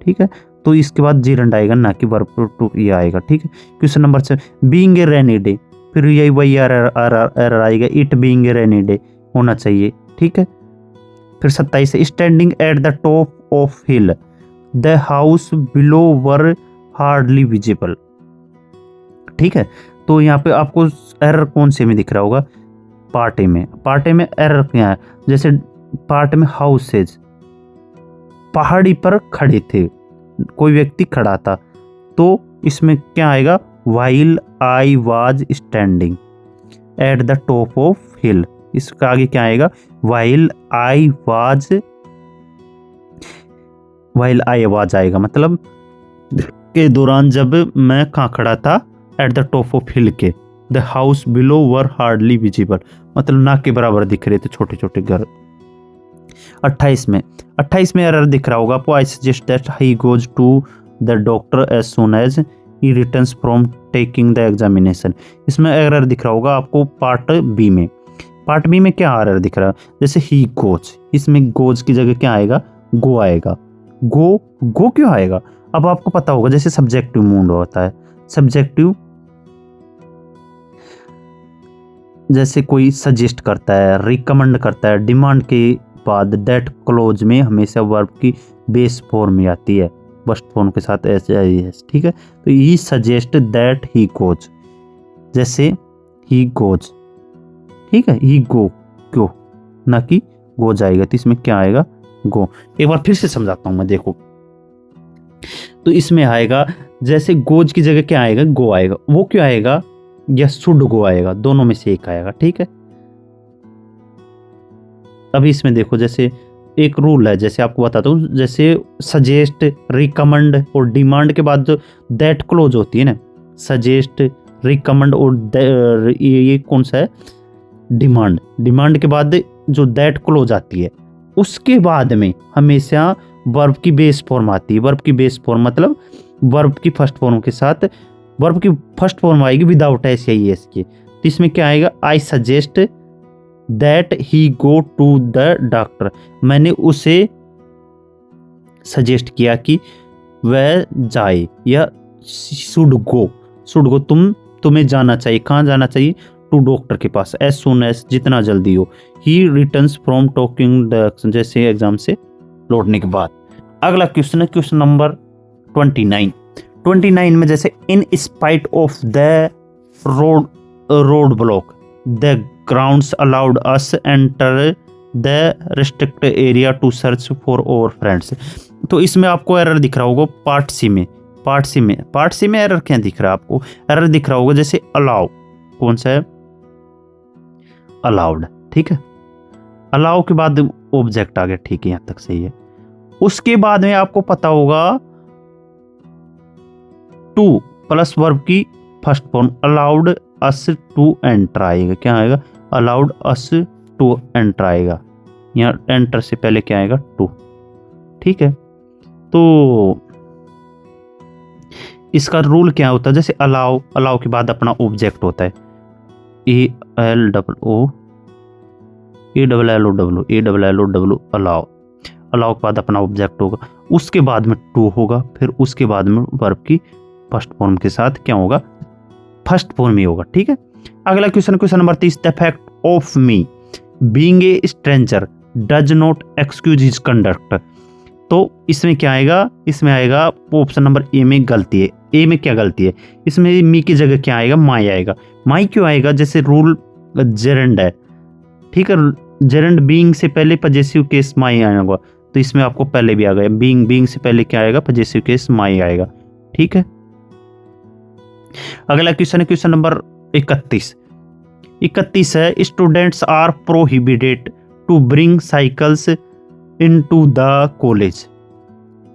ठीक है। तो इसके बाद जीरंड आएगा, ना कि वर्ब टू ये आएगा, ठीक है। Question number 7, being a rainy day, फिर यही वही एरर आएगा, it being a rainy day होना चाहिए, ठीक है। फिर 27 है, standing at the top of hill, the house below were hardly visible, ठीक है। तो यहाँ पे आपको एरर कौन से में दिख रहा होगा? पार्ट ए में। पार्ट ए में एरर क्या है? जैसे पार्ट में हाउसेज, पहाड़ी पर खड़े थे, कोई व्यक्ति खड़ा था, तो इसमें क्या आएगा? While I was standing at the top of hill, इसका आगे क्या आएगा? वाइल आई वाज आएगा, मतलब के दौरान जब मैं कहाँ खड़ा था? एट द टॉप ऑफ हिल के, the house below were hardly visible, मतलब ना के बराबर दिख रहे थे छोटे छोटे घर। 28 में एरर दिख रहा होगा आपको, I suggest that he goes to the doctor as soon as he returns from taking the examination. इसमें एरर दिख रहा होगा आपको पार्ट बी में। पार्ट बी में क्या एरर दिख रहा है? जैसे ही गोज, इसमें गोज की जगह क्या आएगा? गो आएगा। गो क्यों आएगा? अब आपको पता होगा, जैसे सब्जेक्टिव मूड होता है, सब्जेक्टिव जैसे कोई सजेस्ट करता है, रिकमेंड करता है, डिमांड के बाद दैट क्लोज में हमेशा वर्ब की बेस फॉर्म में आती है, फर्स्ट फॉर्म के साथ एस, ठीक है। तो ही सजेस्ट दैट ही गोज, जैसे ही गोज, ठीक है, ही गो क्यों, ना कि गो जाएगा, तो इसमें क्या आएगा? गो। एक बार फिर से समझाता हूं मैं, देखो। तो इसमें आएगा, जैसे गोज की जगह क्या आएगा? गो आएगा। वो क्यों आएगा? या शुड गो आएगा, दोनों में से एक आएगा, ठीक है। अभी इसमें देखो, जैसे एक रूल है, जैसे आपको बताता हूँ, जैसे सजेस्ट, रिकमेंड और डिमांड के बाद जो दैट क्लोज होती है ना, सजेस्ट, रिकमेंड और ये कौन सा है? डिमांड। डिमांड के बाद जो दैट क्लोज आती है, उसके बाद में हमेशा वर्ब की बेस फॉर्म आती है। वर्ब की बेस फॉर्म मतलब वर्ब की फर्स्ट फॉर्म के साथ वर्ब की फर्स्ट फॉर्म आएगी विदाउट एस या एस के। तो इसमें क्या आएगा? I suggest that he go to the doctor, मैंने उसे सजेस्ट किया कि वह जाए, या शुड गो, तुम्हें जाना चाहिए, कहाँ जाना चाहिए? टू डॉक्टर के पास, एज सुन एज, जितना जल्दी हो। ही रिटर्न्स फ्रॉम टॉकिंग द, जैसे एग्जाम से लौटने के बाद। अगला क्वेश्चन है क्वेश्चन नंबर 29 में, जैसे in spite of the road block the grounds allowed us enter the restrict area to search for our friends. तो इसमें आपको एरर दिख रहा होगा पार्ट सी में। पार्ट सी में एरर क्या दिख रहा है आपको? एरर दिख रहा होगा जैसे अलाउ, कौन सा है? अलाउड, ठीक है। अलाउ के बाद ऑब्जेक्ट आ गया, ठीक है, यहां तक सही है। उसके बाद में आपको पता होगा टू प्लस वर्ब की first form allowed us to enter आएगा। क्या आएगा? अलाउड अस टू एंटर आएगा। यहाँ एंटर से पहले क्या आएगा? टू, ठीक है। तो इसका रूल क्या होता है? जैसे अलाउ, अलाउ के बाद अपना ऑब्जेक्ट होता है ALLO अलाउ। अलाउ के बाद अपना ऑब्जेक्ट होगा, उसके बाद में टू होगा, फिर उसके बाद में वर्ब की फर्स्ट फॉर्म के साथ क्या होगा? फर्स्ट फॉर्म ही होगा, ठीक है। अगला question number 30, the fact of me being A stranger does not excuse his conduct. तो इसमें क्या आएगा? इसमें आएगा ऑप्शन नंबर ए में गलती है। ए में क्या गलती है? इसमें मी की जगह क्या आएगा? माई आएगा। माई क्यों आएगा? जैसे रूल जेरेंड है, ठीक है। जेरेंड बीइंग से पहले पजेसिव केस माई आएगा, तो इसमें आपको पहले भी आ गया बीइंग से पहले क्या आएगा? पजेसिव केस माई आएगा, ठीक है। अगला क्वेश्चन है क्वेश्चन नंबर 31 है, students are prohibited to bring cycles into the college,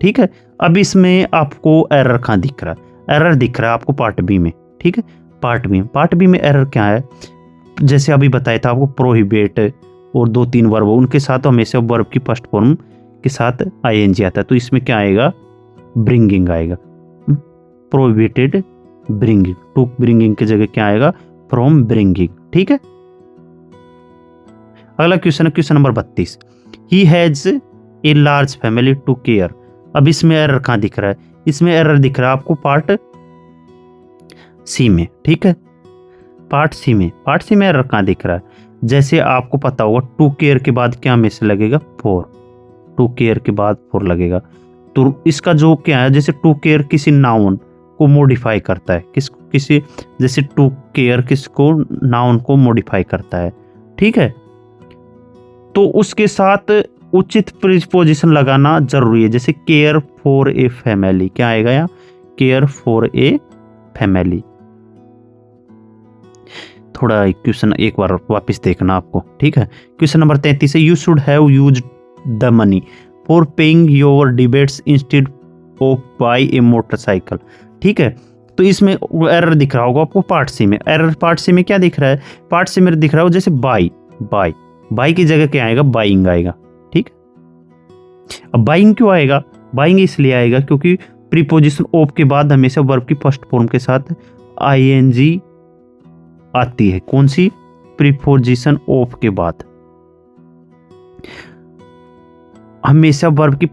ठीक है। अब इसमें आपको एरर कहाँ दिख रहा है? एरर दिख रहा है आपको पार्ट बी में, ठीक है। पार्ट बी में एरर क्या है? जैसे अभी बताया था आपको, प्रोहिबिट और 2-3 वर्ब, उनके साथ हमेशा वर्ब की फर्स्ट फॉर्म के साथ आईएनजी आता है। तो इसमें क्या आएगा? ब्रिंगिंग आएगा। प्रोहिबिटेड ब्रिंगिंग, टू ब्रिंगिंग की जगह क्या आएगा? फ्रॉम ब्रिंगिंग, ठीक है। अगला क्वेश्चन है question number 32, he has a large family to care. अब इसमें एरर कहाँ दिख रहा है? इसमें एरर दिख रहा है आपको पार्ट सी में, ठीक है। पार्ट सी में एरर कहाँ दिख रहा है? जैसे आपको पता होगा टू केयर के बाद क्या हमेशा लगेगा? फोर। टू केयर के बाद फोर लगेगा। तो इसका जो क्या है, जैसे टू केयर किसी नाउन को मॉडिफाई करता है, किसी जैसे टू केयर किसको? नाउन को मॉडिफाई करता है, ठीक है। तो उसके साथ उचित प्रीपोजिशन लगाना जरूरी है, जैसे केयर फॉर ए फैमिली। क्या आएगा यहाँ? Care for a family. थोड़ा क्वेश्चन एक बार वापस देखना आपको, ठीक है। क्वेश्चन नंबर 33 है, you should have used the money for paying your debts instead of buy a motorcycle, ठीक है। तो इसमें एरर दिख रहा होगा आपको पार्ट सी में। एरर पार्ट सी में क्या दिख रहा है? पार्ट सी में दिख रहा हो जैसे बाई की जगह क्या आएगा? बाइंग आएगा, ठीक है। अब बाइंग क्यों आएगा? बाइंग इसलिए आएगा क्योंकि प्रीपोजिशन ऑफ के बाद हमेशा वर्ब की फर्स्ट फॉर्म के साथ आईएनजी आती है। कौन सी? प्रीपोजिशन ऑफ के बाद हमेशा वर्ब की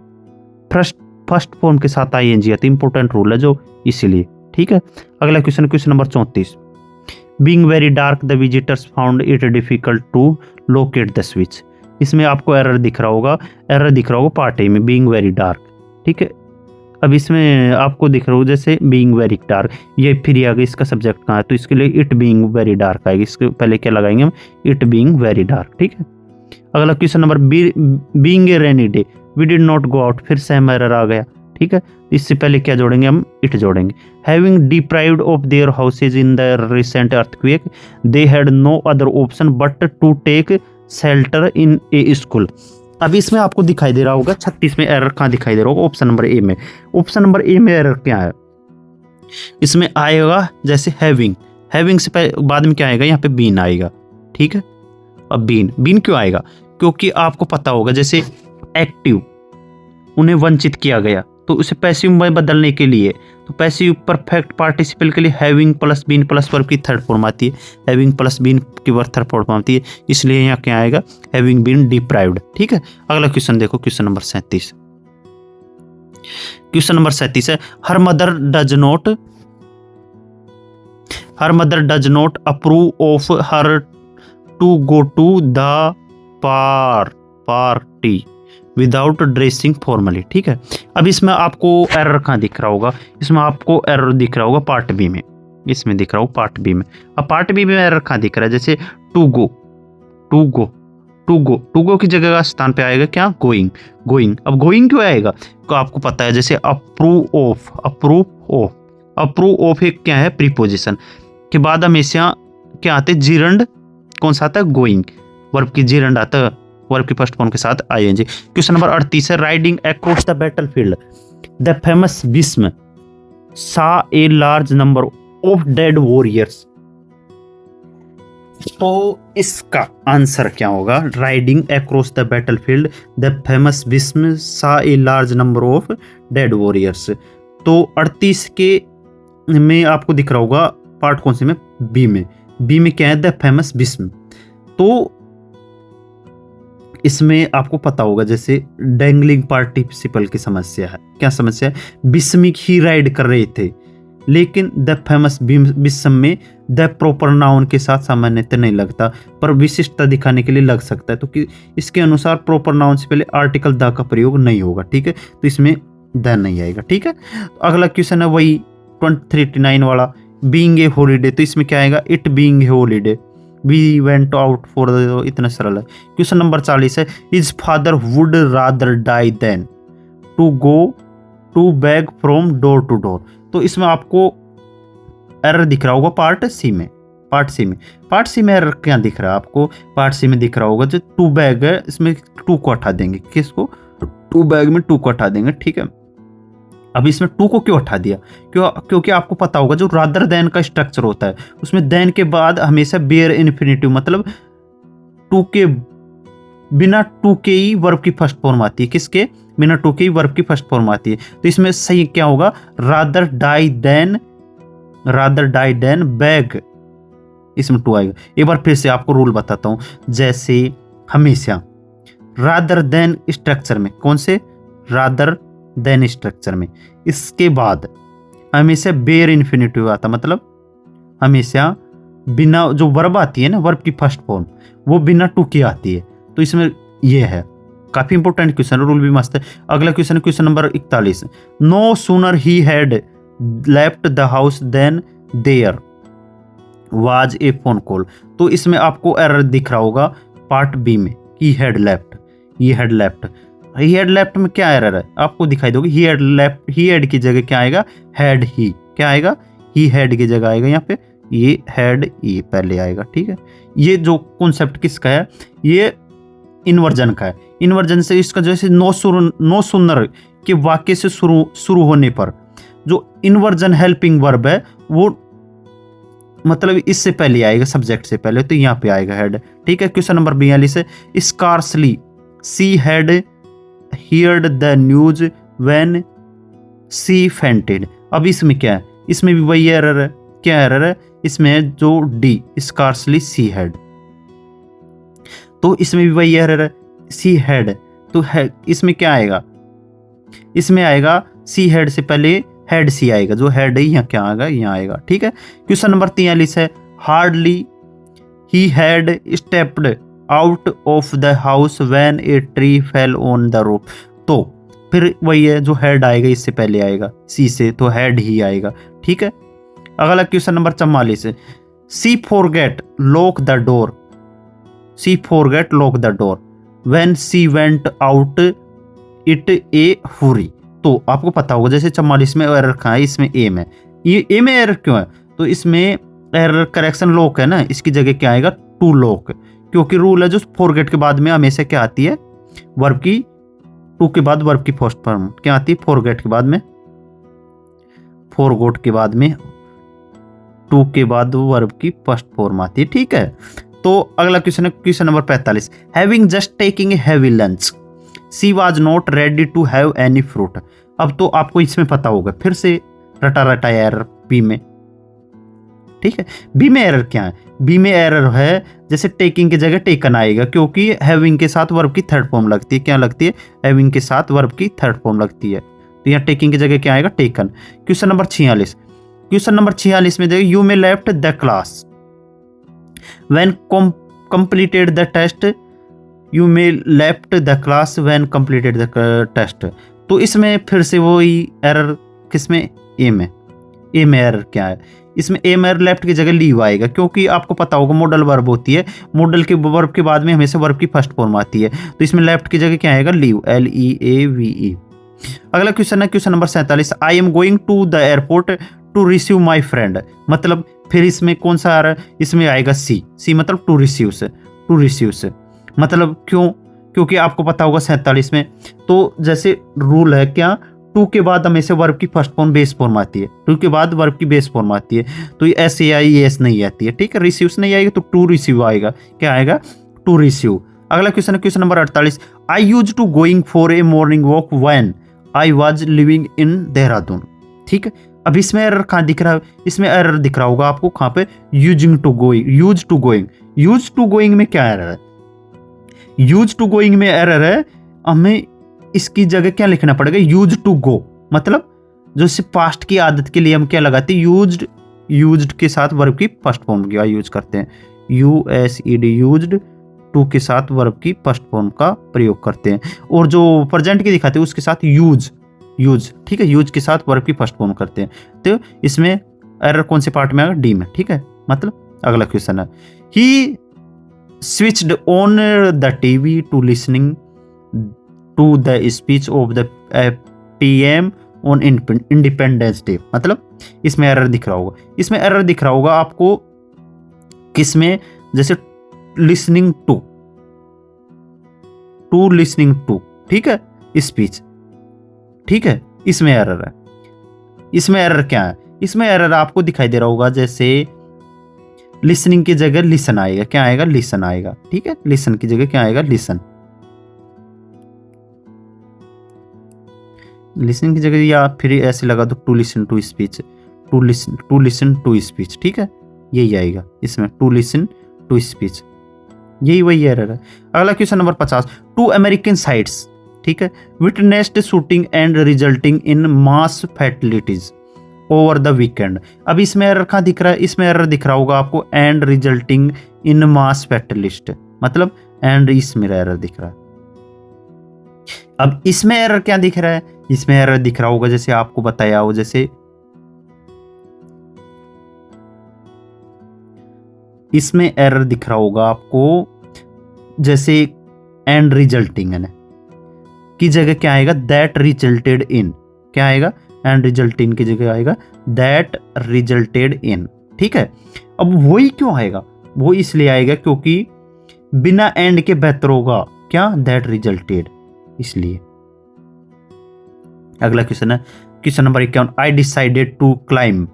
फर्स्ट फॉर्म के साथ आईएनजी आती है। इंपॉर्टेंट रूल है जो, इसीलिए, ठीक है। अगला question number 34, being very dark the visitors found it difficult to locate the switch. इसमें आपको एरर दिख रहा होगा पार्ट ए में, बीइंग वेरी डार्क, ठीक है। अब इसमें आपको दिख रहा होगा जैसे बीइंग वेरी डार्क, ये फिर आ गया, इसका सब्जेक्ट कहाँ है? तो इसके लिए इट बीइंग वेरी डार्क आएगी। इसके पहले क्या लगाएंगे हम? इट बीइंग वेरी डार्क, ठीक है। अगला question number, being a rainy day we did not go out, फिर सेम एरर आ गया, ठीक है। इससे पहले क्या जोड़ेंगे हम? इट जोड़ेंगे। Having deprived of their houses in the recent earthquake they had no other option but to take shelter in a school. अब इसमें आपको दिखाई दे रहा होगा 36 में एरर कहाँ दिखाई दे रहा होगा? ऑप्शन नंबर ए में। ऑप्शन नंबर ए में एरर क्या है? इसमें आएगा जैसे हैविंग से पहले बाद में क्या आएगा? यहाँ पे बीन आएगा, ठीक है। अब बीन क्यों आएगा? क्योंकि आपको पता होगा जैसे एक्टिव, उन्हें वंचित किया गया, तो उसे पैसिव में बदलने के लिए, तो पैसिव परफेक्ट पार्टिसिपल के लिए having plus been plus verb की थर्ड फॉर्म आती है। हैविंग प्लस बीन की वर्ब थर्ड फॉर्म आती है, इसलिए यहाँ क्या आएगा? हैविंग बीन डिप्राइव्ड, ठीक है। अगला क्वेश्चन देखो, क्वेश्चन नंबर 37। क्वेश्चन नंबर 37 है, her mother does not approve of her to go to the party without dressing formally, ठीक है। अब इसमें आपको एरर कहाँ दिख रहा होगा? इसमें आपको एरर दिख रहा होगा पार्ट बी में। इसमें दिख रहा होगा पार्ट बी में। अब पार्ट बी में एरर कहाँ दिख रहा है? जैसे टू गो की जगह का स्थान पे आएगा क्या? गोइंग। अब गोइंग क्यों आएगा? तो आपको पता है जैसे अप्रूव ऑफ। अप्रूव ऑफ एक क्या है, प्रीपोजिशन के बाद हमेशा क्या आते हैं, जिरंड कौन सा आता है, गोइंग, वर्ब की जिरंड आता है वर्ब की फर्स्ट फॉर्म के साथ आईएनजी। क्वेश्चन नंबर 38 है, riding across the battlefield the famous Bhishma saw a large number of dead warriors। तो इसका आंसर क्या होगा, riding across the battlefield the famous Bhishma saw a large number of dead warriors। तो 38 के में आपको दिख रहा होगा पार्ट कौन से में, बी में। बी में क्या है, द फेमस भीष्म। तो इसमें आपको पता होगा जैसे डैंगलिंग पार्टिसिपल की समस्या है, क्या समस्या है, भीष्मिक ही राइड कर रहे थे, लेकिन द फेमस भीष्म में द प्रॉपर नाउन के साथ सामान्यतः नहीं लगता, पर विशिष्टता दिखाने के लिए लग सकता है। तो कि इसके अनुसार प्रॉपर नाउन से पहले आर्टिकल द का प्रयोग नहीं होगा, ठीक है, तो इसमें द नहीं आएगा, ठीक है। तो अगला क्वेश्चन है वही 239 वाला, बीइंग ए हॉलीडे। तो इसमें क्या आएगा, it being a holiday, we went out for, इतना सरल है। क्वेश्चन नंबर 40 है, his father would rather die than to go to beg from door to door. तो इसमें आपको एरर दिख रहा होगा पार्ट सी में। पार्ट सी में एरर क्या दिख रहा है आपको, पार्ट सी में दिख रहा होगा जो टू बैग है, इसमें टू को हटा देंगे, किसको, टू बैग में टू को हटा देंगे, ठीक है। अब इसमें टू को क्यों हटा दिया, क्योंकि आपको पता होगा जो रादर देन का स्ट्रक्चर होता है उसमें देन के बाद हमेशा बेयर इन्फिनिटिव, मतलब टू के बिना टू के ही वर्ब की फर्स्ट फॉर्म आती है, किसके बिना टू के ही वर्ब की फर्स्ट फॉर्म आती है। तो इसमें सही क्या होगा, रादर डाई देन बैग, इसमें टू आएगा। एक बार फिर से आपको रूल बताता हूं, जैसे हमेशा रादर देन स्ट्रक्चर में, कौन से, रादर देन स्ट्रक्चर में, इसके बाद हमेशा बेयर इन्फिनिटिव आता, मतलब हमेशा बिना जो वर्ब आती है ना, वर्ब की फर्स्ट फॉर्म वो बिना टू की आती है। तो इसमें ये है, काफी इंपॉर्टेंट क्वेश्चन, रूल भी मस्त है। अगला question, question number 41, no sooner he had left the house then there was a phone call. तो इसमें आपको एरर दिख रहा होगा पार्ट बी में, ही had left, he had left में क्या एरर है आपको दिखाई दोगे, ही हैड लेफ्ट, ही हैड की जगह क्या आएगा, हैड ही, क्या आएगा, ही हैड की जगह आएगा यहाँ पे ये हैड ई पहले आएगा, ठीक है। ये जो कॉन्सेप्ट किसका है, ये इन्वर्जन का है। इन्वर्जन से इसका जैसे नो सुनर के वाक्य से शुरू होने पर जो इन्वर्जन हेल्पिंग वर्ब है वो मतलब इससे पहले आएगा, सब्जेक्ट से पहले, तो यहाँ पे आएगा हेड, ठीक है। क्वेश्चन नंबर 42 है, scarcely she had heard the news when she fainted. अब इसमें क्या है, इसमें भी वही एरर है, क्या एरर है, इसमें है जो डी स्कार्सली सी हैड, तो इसमें भी वही एरर है, सी हैड, तो इसमें क्या आएगा, इसमें आएगा सी हैड से पहले हेड सी आएगा, जो हेड है यहाँ क्या आएगा, यहाँ आएगा, ठीक है। क्वेश्चन नंबर 43 है, hardly he had stepped out of the house when a tree fell on the roof. तो फिर वही है, जो हेड आएगा इससे पहले आएगा सी से, तो हेड ही आएगा, ठीक है। अगला क्वेश्चन नंबर 44 है, she forget lock the door, she forget lock the door when she went out it a hurry. तो आपको पता होगा जैसे 44 में एरर कहाँ है, इसमें ए में, ये ए में एरर क्यों है, तो इसमें एरर करेक्शन लॉक है ना, इसकी जगह क्या आएगा, टू लॉक, क्योंकि रूल है जो फॉरगेट के बाद में हमेशा क्या आती है, वर्ब की टू के बाद वर्ब की फर्स्ट फॉर्म क्या आती है, फॉरगेट के बाद में, फॉरगोट के बाद में टू के बाद वर्ब की फर्स्ट फॉर्म आती है, ठीक है। तो अगला क्वेश्चन है question number 45, having just taking a heavy lunch she was not ready to have any fruit. अब तो आपको इसमें पता होगा, फिर से रटा एरर बी में, ठीक है। बी में एरर क्या है, बी में एरर है जैसे टेकिंग की जगह टेकन आएगा, क्योंकि हैविंग के साथ वर्ब की थर्ड फॉर्म लगती है, क्या लगती है, हैविंग के साथ वर्ब की थर्ड फॉर्म लगती है, तो यहाँ टेकिंग की जगह क्या आएगा, taken. Question number 46, question number 46 में देखिए, you may left the class when completed the test, you may left the class when completed the test। तो इसमें फिर से वही एरर किसमें, ए में, ए में एरर क्या है, इसमें ए में लेफ्ट की जगह लीव आएगा, क्योंकि आपको पता होगा मॉडल वर्ब होती है, मॉडल के वर्ब के बाद में हमेशा वर्ब की फर्स्ट फॉर्म आती है, तो इसमें लेफ्ट की जगह क्या आएगा, लीव, LEAVE। अगला क्वेश्चन है question number 47, I am going to the airport to receive my friend. मतलब फिर इसमें कौन सा आ रहा है, इसमें आएगा सी। सी मतलब टू रिसीव से, टू रिसीव से मतलब क्यों, क्योंकि आपको पता होगा 47 में तो जैसे रूल है क्या, टू के बाद हमेशा वर्ब की फर्स्ट फॉर्म बेस फॉर्म आती है, टू के बाद वर्ब की बेस फॉर्म आती है, तो ये एस ए आई एस नहीं आती है, ठीक है। रिसीव नहीं आएगा तो टू रिसीव आएगा, क्या आएगा, टू रिसीव। अगला क्वेश्चन है question number 48, I use to going for a morning walk when I was living in Dehradun. ठीक है, अब इसमें एरर कहाँ दिख रहा है, इसमें एरर दिख रहा होगा आपको कहाँ पे, using to going, use to going. Use to going में क्या एरर है, यूज टू गोइंग में एरर है, हमें इसकी जगह क्या लिखना पड़ेगा, यूज टू गो। मतलब जो पास्ट की आदत के लिए हम क्या लगाते हैं, यूज्ड, यूज्ड के साथ वर्ब की फर्स्ट फॉर्म का यूज करते हैं, यूएसईडी, यूज्ड, टू के साथ वर्ब की फर्स्ट फॉर्म का प्रयोग करते हैं, और जो प्रेजेंट की दिखाते हैं उसके साथ यूज, यूज, ठीक है, यूज के साथ वर्ब की फर्स्ट फॉर्म करते हैं। तो इसमें एरर कौन से पार्ट में आएगा, डी में, ठीक है। मतलब अगला क्वेश्चन है, he switched on the TV to listening to the speech of the PM on Independence Day. मतलब इसमें एरर दिख रहा होगा, इसमें एरर दिख रहा होगा आपको किसमें, जैसे listening to, to listening to, ठीक है, स्पीच, ठीक है, इसमें एरर है। इसमें एरर क्या है, इसमें एरर आपको दिखाई दे रहा होगा जैसे लिसनिंग की जगह लिसन आएगा, क्या आएगा, लिसन आएगा, ठीक है, लिसन की जगह क्या आएगा, लिसन, लिसनिंग की जगह, या फिर ऐसे लगा दो to listen to speech, to listen to speech, ठीक है, यही आएगा इसमें, टू लिसन टू स्पीच, यही वही एरर है। अगला question number 50, two American sites, ठीक है, witnessed shooting and resulting in mass fatalities over the weekend. अब इसमें एरर कहाँ दिख रहा है, इसमें एरर दिख रहा होगा आपको and resulting in mass fatalist, मतलब एंड इसमें एरर दिख रहा है। अब इसमें एरर क्या दिख रहा है, इसमें एरर दिख रहा होगा जैसे आपको बताया हो, जैसे इसमें एरर दिख रहा होगा आपको जैसे एंड रिजल्टिंग है की जगह क्या आएगा, दैट रिजल्टेड इन, क्या आएगा, एंड रिजल्टिंग की जगह आएगा दैट रिजल्टेड इन, ठीक है। अब वही क्यों आएगा, वो इसलिए आएगा क्योंकि बिना एंड के बेहतर होगा क्या, दैट रिजल्टेड, इसलिए। अगला क्वेश्चन है question number 51, I decided to climb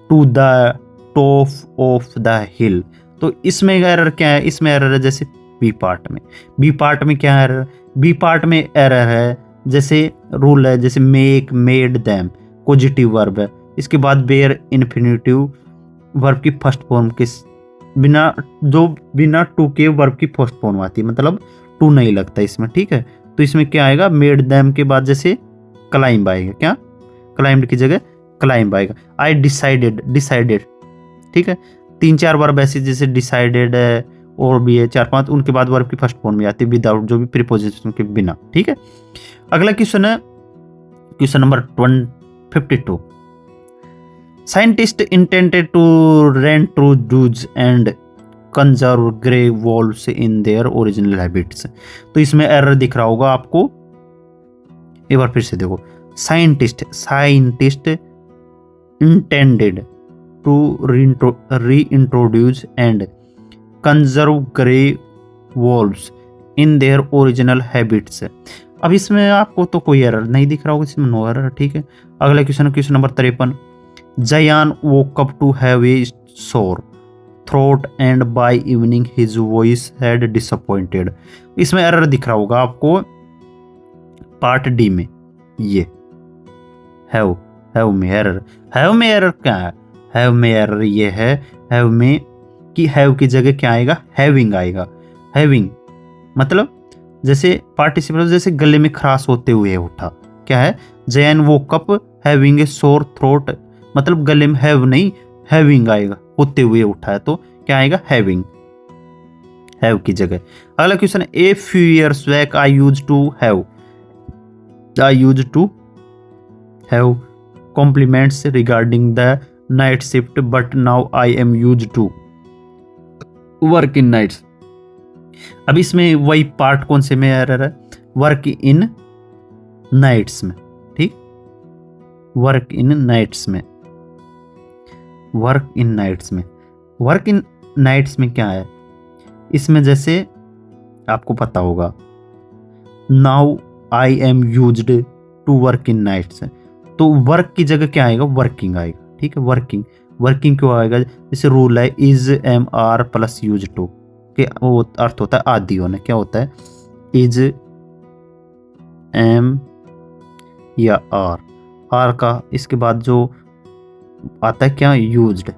to the top of the hill. तो इसमें एरर क्या है, इसमें एरर है जैसे बी पार्ट में, बी पार्ट में क्या एरर, बी पार्ट में एरर है जैसे रूल है, जैसे make, made, them, positive verb है, इसके बाद बेयर इन्फिनिटिव वर्ब की फर्स्ट फॉर्म के बिना, जो बिना टू के वर्ब की फर्स्ट फॉर्म आती है, मतलब टू नहीं लगता इसमें, ठीक है। तो इसमें क्या आएगा, मेड देम के बाद जैसे क्लाइंब आएगा, क्या, क्लाइंब की जगह क्लाइंब आएगा। आई डिसाइडेड, डिसाइडेड, ठीक है, 3-4 वर्ब ऐसे जैसे डिसाइडेड है और भी है 4-5, उनके बाद वर्ब की फर्स्ट फॉर्म में आती है विदाउट, जो भी प्रीपोजिशन के बिना, ठीक है। अगला क्वेश्चन है question number 52, scientist intended to reintroduce and conserve grey wolves in their original habits. तो इसमें एरर दिख रहा होगा आपको, एक बार फिर से देखो, scientist, scientist intended to reintroduce and conserve grey wolves in their original habits. अब इसमें आपको तो कोई एरर नहीं दिख रहा होगा, इसमें नो एरर, ठीक है। अगला question, question number 53, Jayan woke up to have a sore throat and by evening his voice had disappointed. इसमें एरर दिख रहा होगा आपको पार्ट डी में, ये हैव में एरर, हैव में एरर क्या है, हैव में एरर ये है, हैव में कि हैव की जगह क्या आएगा, हैविंग आएगा। हैविंग मतलब जैसे पार्टिसिपल, जैसे गले में खराश होते हुए उठा, क्या है, जैन वो cup having a sore throat, मतलब गले में हैव नहीं, हैविंग आएगा, होते हुए उठा है, तो क्या आएगा, हैविंग, हैव की जगह। अगला question, a few years back I used to have, I used to have compliments regarding the night shift but now I am used to work in nights. अब इसमें वही पार्ट कौन से में एरर है, वर्क इन नाइट्स में, ठीक, work in nights में, वर्क इन नाइट्स में, वर्क इन नाइट्स में क्या है, इसमें जैसे आपको पता होगा now I am used to work in nights, तो वर्क की जगह क्या आएगा, वर्किंग आएगा, ठीक है, वर्किंग, वर्किंग क्यों आएगा, जैसे रूल है is am are plus use to के, वो अर्थ होता है आदि होना, क्या होता है, इज एम या आर का इसके बाद जो आता है क्या, यूज्ड,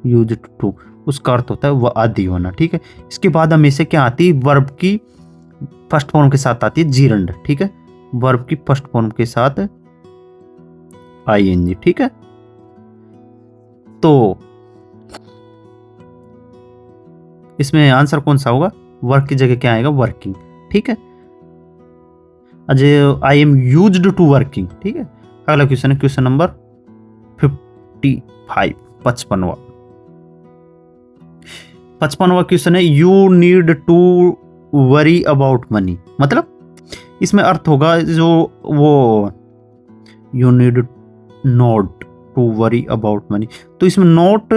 यूज्ड टू, उसका अर्थ होता है वह आदि होना, ठीक है। इसके बाद हमेशा क्या आती है, वर्ब की फर्स्ट फॉर्म के साथ आती है जीरंड, ठीक है, वर्ब की फर्स्ट फॉर्म के साथ आईएनजी, ठीक है। तो इसमें आंसर कौन सा होगा, वर्क की जगह क्या आएगा, वर्किंग, ठीक है। Ajay I am used to working, ठीक है। अगला क्वेश्चन है क्वेश्चन नंबर 55, 55वां क्वेश्चन है you need to worry about money, मतलब इसमें अर्थ होगा जो वो you need not to worry about money, तो इसमें not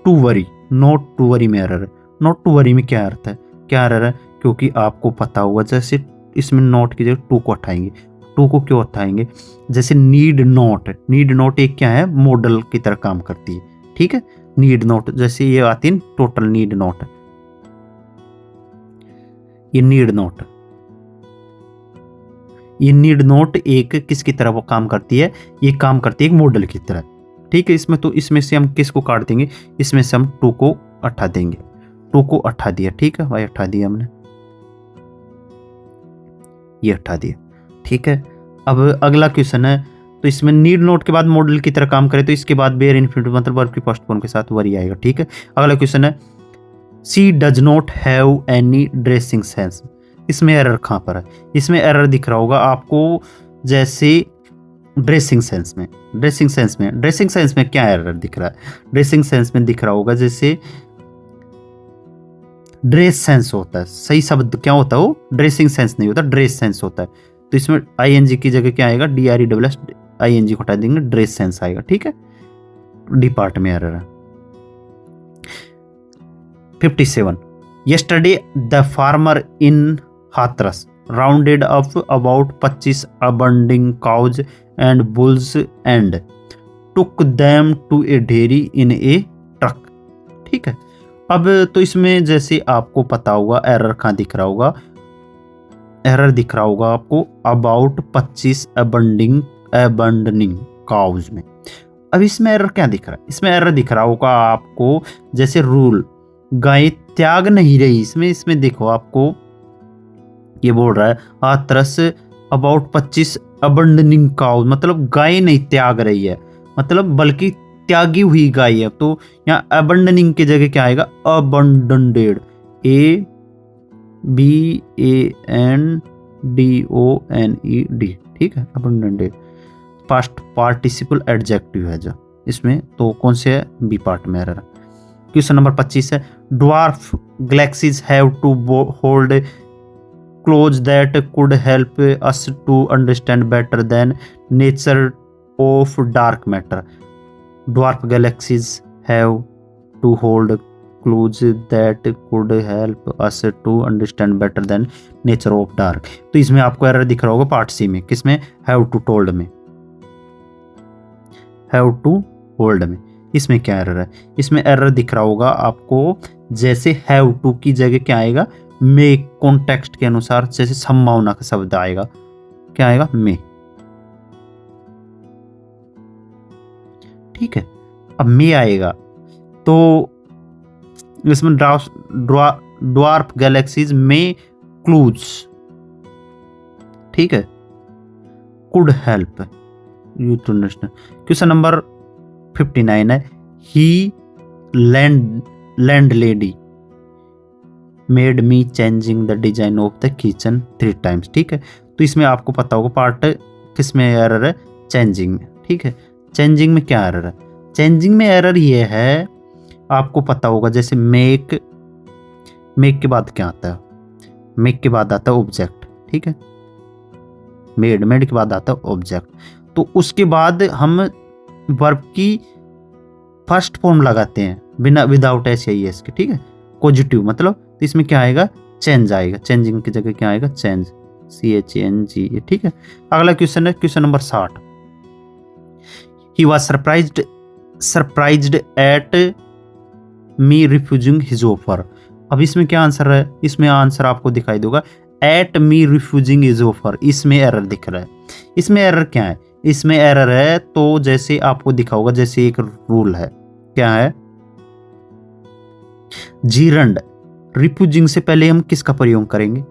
to worry, not to worry में एरर है, नॉट टू वरी में क्या अर्थ है, क्या एरर है, क्योंकि आपको पता होगा जैसे इसमें नॉट की जगह टू को हटाएंगे, टू को क्यों हटाएंगे, जैसे नीड नॉट, नीड नॉट एक क्या है, मॉडल की तरह काम करती है, ठीक है, नीड नॉट जैसे ये आती है टोटल नीड नॉट, ये नीड नॉट, ये नीड नॉट एक किसकी तरह वो काम करती है, ये काम करती है एक मॉडल की तरह, ठीक है। इसमें तो इसमें से हम किसको काट देंगे, इसमें से हम टू को हटा देंगे, टू को हटा दिया, ठीक है भाई, हटा दिया हमने, ये हटा दिया, ठीक है। अब अगला क्वेश्चन है, तो इसमें नीड नोट के बाद मॉडल की तरह काम करे तो इसके बाद बेयर इन्फिनिटिव मतलब वर्ब की फर्स्ट फॉर्म के साथ वरी आएगा, ठीक है। अगला क्वेश्चन है she does not have any dressing sense, इसमें एरर कहाँ पर है, इसमें एरर दिख रहा होगा आपको जैसे ड्रेसिंग सेंस में, ड्रेसिंग सेंस में, ड्रेसिंग सेंस में क्या एरर दिख रहा है, ड्रेसिंग सेंस में दिख रहा होगा जैसे ड्रेस सेंस होता है, सही शब्द क्या होता है वो, ड्रेसिंग सेंस नहीं होता, ड्रेस सेंस होता है, तो इसमें आईएनजी की जगह क्या आएगा, DRESS आईएनजी को हटा देंगे, ड्रेस सेंस आएगा, ठीक है, डी पार्ट में एरर है। 57 yesterday the farmer in Hathras rounded up about 25 abandoned cows and bulls and took them to a dairy in a truck, ठीक है। अब तो इसमें जैसे आपको पता होगा एरर कहाँ दिख रहा होगा, एरर दिख रहा होगा आपको अबाउट 25 अबंडनिंग काउज में। अब इसमें एरर क्या दिख रहा है, इसमें एरर दिख रहा होगा आपको जैसे रूल गाय त्याग नहीं रही, इसमें देखो आपको ये बोल रहा है हाथरस अबाउट 25 अबंडनिंग काउज, मतलब गाय नहीं त्याग रही है, मतलब बल्कि त्यागी हुई गाय है, तो यहाँ अबंडनिंग की जगह क्या आएगा, अबंडनडेड, ABANDONED, ठीक है, अबंडनडेड पास्ट पार्टिसिपल एडजेक्टिव है जो इसमें, तो कौन से है, बी पार्ट में एरर। क्वेश्चन नंबर 25 है dwarf galaxies have to hold close that could help us to understand better then nature of dark matter, dwarf galaxies have to hold clues that could help us to understand better than nature of dark, तो इसमें आपको error दिख रहा होगा part सी में, किसमें, have to told में, have to hold में, इसमें क्या एरर है, इसमें एरर दिख रहा होगा आपको जैसे have to की जगह क्या आएगा, मे, कॉन्टेक्स्ट के अनुसार जैसे संभावना का शब्द आएगा, क्या आएगा, मे, ठीक है। अब मे आएगा तो इसमें ड्वार्फ गैलेक्सीज में क्लूज, ठीक है, could help you to understand. Question number 59 है he landlady made me changing the design of the kitchen 3 times, ठीक है। तो इसमें आपको पता होगा पार्ट किसमें एरर है, चेंजिंग में, ठीक है। चेंजिंग में क्या एरर है, चेंजिंग में एरर ये है आपको पता होगा जैसे मेक के बाद क्या आता है, मेक के बाद आता है ऑब्जेक्ट, ठीक है, मेड, मेड के बाद आता है ऑब्जेक्ट। तो उसके बाद हम वर्ब की फर्स्ट फॉर्म लगाते हैं बिना विदाउट एस या एस के, ठीक है। पॉजिटिव मतलब, तो इसमें क्या आएगा, चेंज आएगा, चेंजिंग की जगह क्या आएगा, चेंज, CHANG, ठीक है। अगला क्वेश्चन है question number 60। He was surprised at me refusing his offer. अब इसमें क्या आंसर है, इसमें आंसर आपको दिखाई देगा at me refusing his offer, इसमें एरर दिख रहा है। इसमें एरर क्या है, इसमें एरर है तो जैसे आपको दिखा होगा, जैसे एक रूल है, क्या है, जीरंड, रिफ्यूजिंग से पहले हम किसका प्रयोग करेंगे,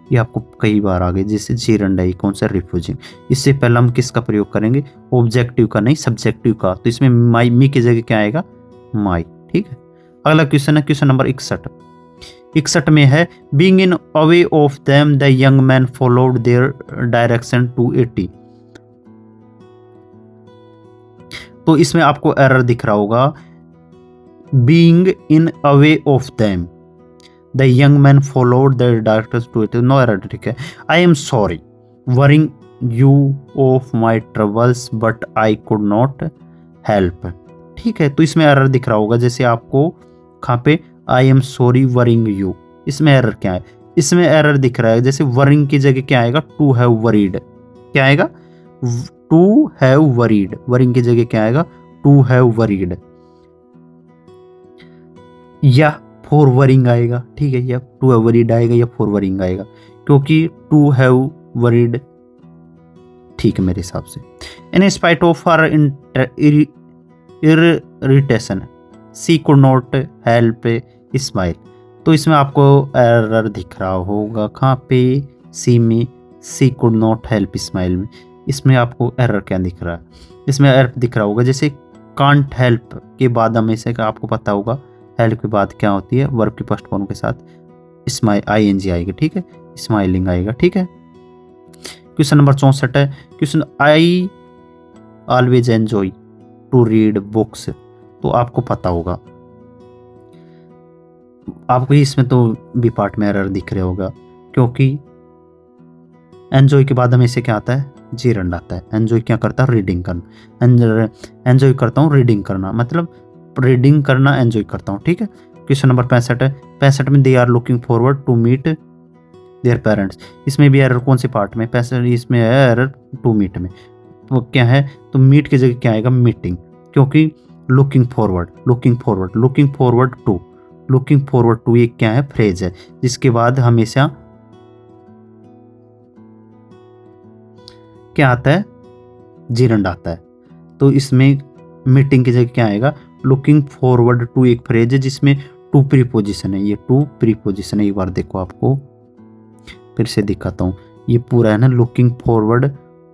ये आपको कई बार आ गए, जैसे जीरंड है, कौन सा, रिफ्यूजिंग, इससे पहले हम किसका प्रयोग करेंगे, ऑब्जेक्टिव का, नहीं सब्जेक्टिव का। तो इसमें माई, मी की जगह क्या आएगा, माई, ठीक है। अगला क्वेश्चन है क्वेश्चन नंबर 61 में है, being in awe of them the young man followed their direction to 80। तो इसमें आपको एरर दिख रहा होगा, being in awe of them the young man followed their direction to 80, no error, ठीक है। I am sorry worrying you of my troubles but I could not help, ठीक है। तो इसमें एरर दिख रहा होगा, जैसे आपको कहाँ पे, आई एम सॉरी वरिंग यू, इसमें एरर क्या है, इसमें एरर दिख रहा है, जैसे वरिंग की जगह क्या आएगा, टू हैव वरीड, क्या आएगा, टू हैव वरीड, वरिंग की जगह क्या आएगा, टू हैव वरीड, या फॉर वरिंग आएगा, ठीक है, या टू हैव वरीड आएगा या फॉर वरिंग आएगा, क्योंकि टू हैव वरीड ठीक है मेरे हिसाब से। In spite of her irritation she could not help smile. तो इसमें आपको एरर दिख रहा होगा, कहाँ पे, सी में, सी कुड नॉट हेल्प स्माइल में। इसमें आपको एरर क्या दिख रहा है, इसमें एरर दिख रहा होगा, जैसे कांट हेल्प के बाद हमेशा का आपको पता होगा, हेल्प के बाद क्या होती है, वर्ब की फर्स्ट फॉर्म के साथ स्माइल, ING आएगी, ठीक है, स्माइलिंग आएगा, ठीक है। क्वेश्चन नंबर 64 है question, I always enjoy to read books. तो आपको पता होगा, आपको इसमें तो बी पार्ट में एरर दिख रहा होगा, क्योंकि एंजॉय के बाद हमेशा क्या आता है, जीरंड आता है। एंजॉय क्या करता है, रीडिंग करना, एंजॉय करता हूँ, रीडिंग करना, मतलब रीडिंग करना एंजॉय करता हूँ, ठीक है। क्वेश्चन नंबर 65 है, 65 में they are looking forward to meet their parents. इसमें भी एरर कौन से पार्ट में, 65 इसमें है एरर टू मीट में, वो क्या है, तो मीट की जगह क्या आएगा, मीटिंग, क्योंकि looking forward, looking forward, looking forward to, looking forward to, ये क्या है, फ्रेज है, जिसके बाद हमेशा क्या आता है, जीरंड आता है। तो इसमें मीटिंग की जगह क्या आएगा, लुकिंग फॉरवर्ड टू एक फ्रेज है जिसमें टू प्रीपोजिशन है, ये टू प्रीपोजिशन है। एक बार देखो, आपको फिर से दिखाता हूँ, ये पूरा है ना, लुकिंग फॉरवर्ड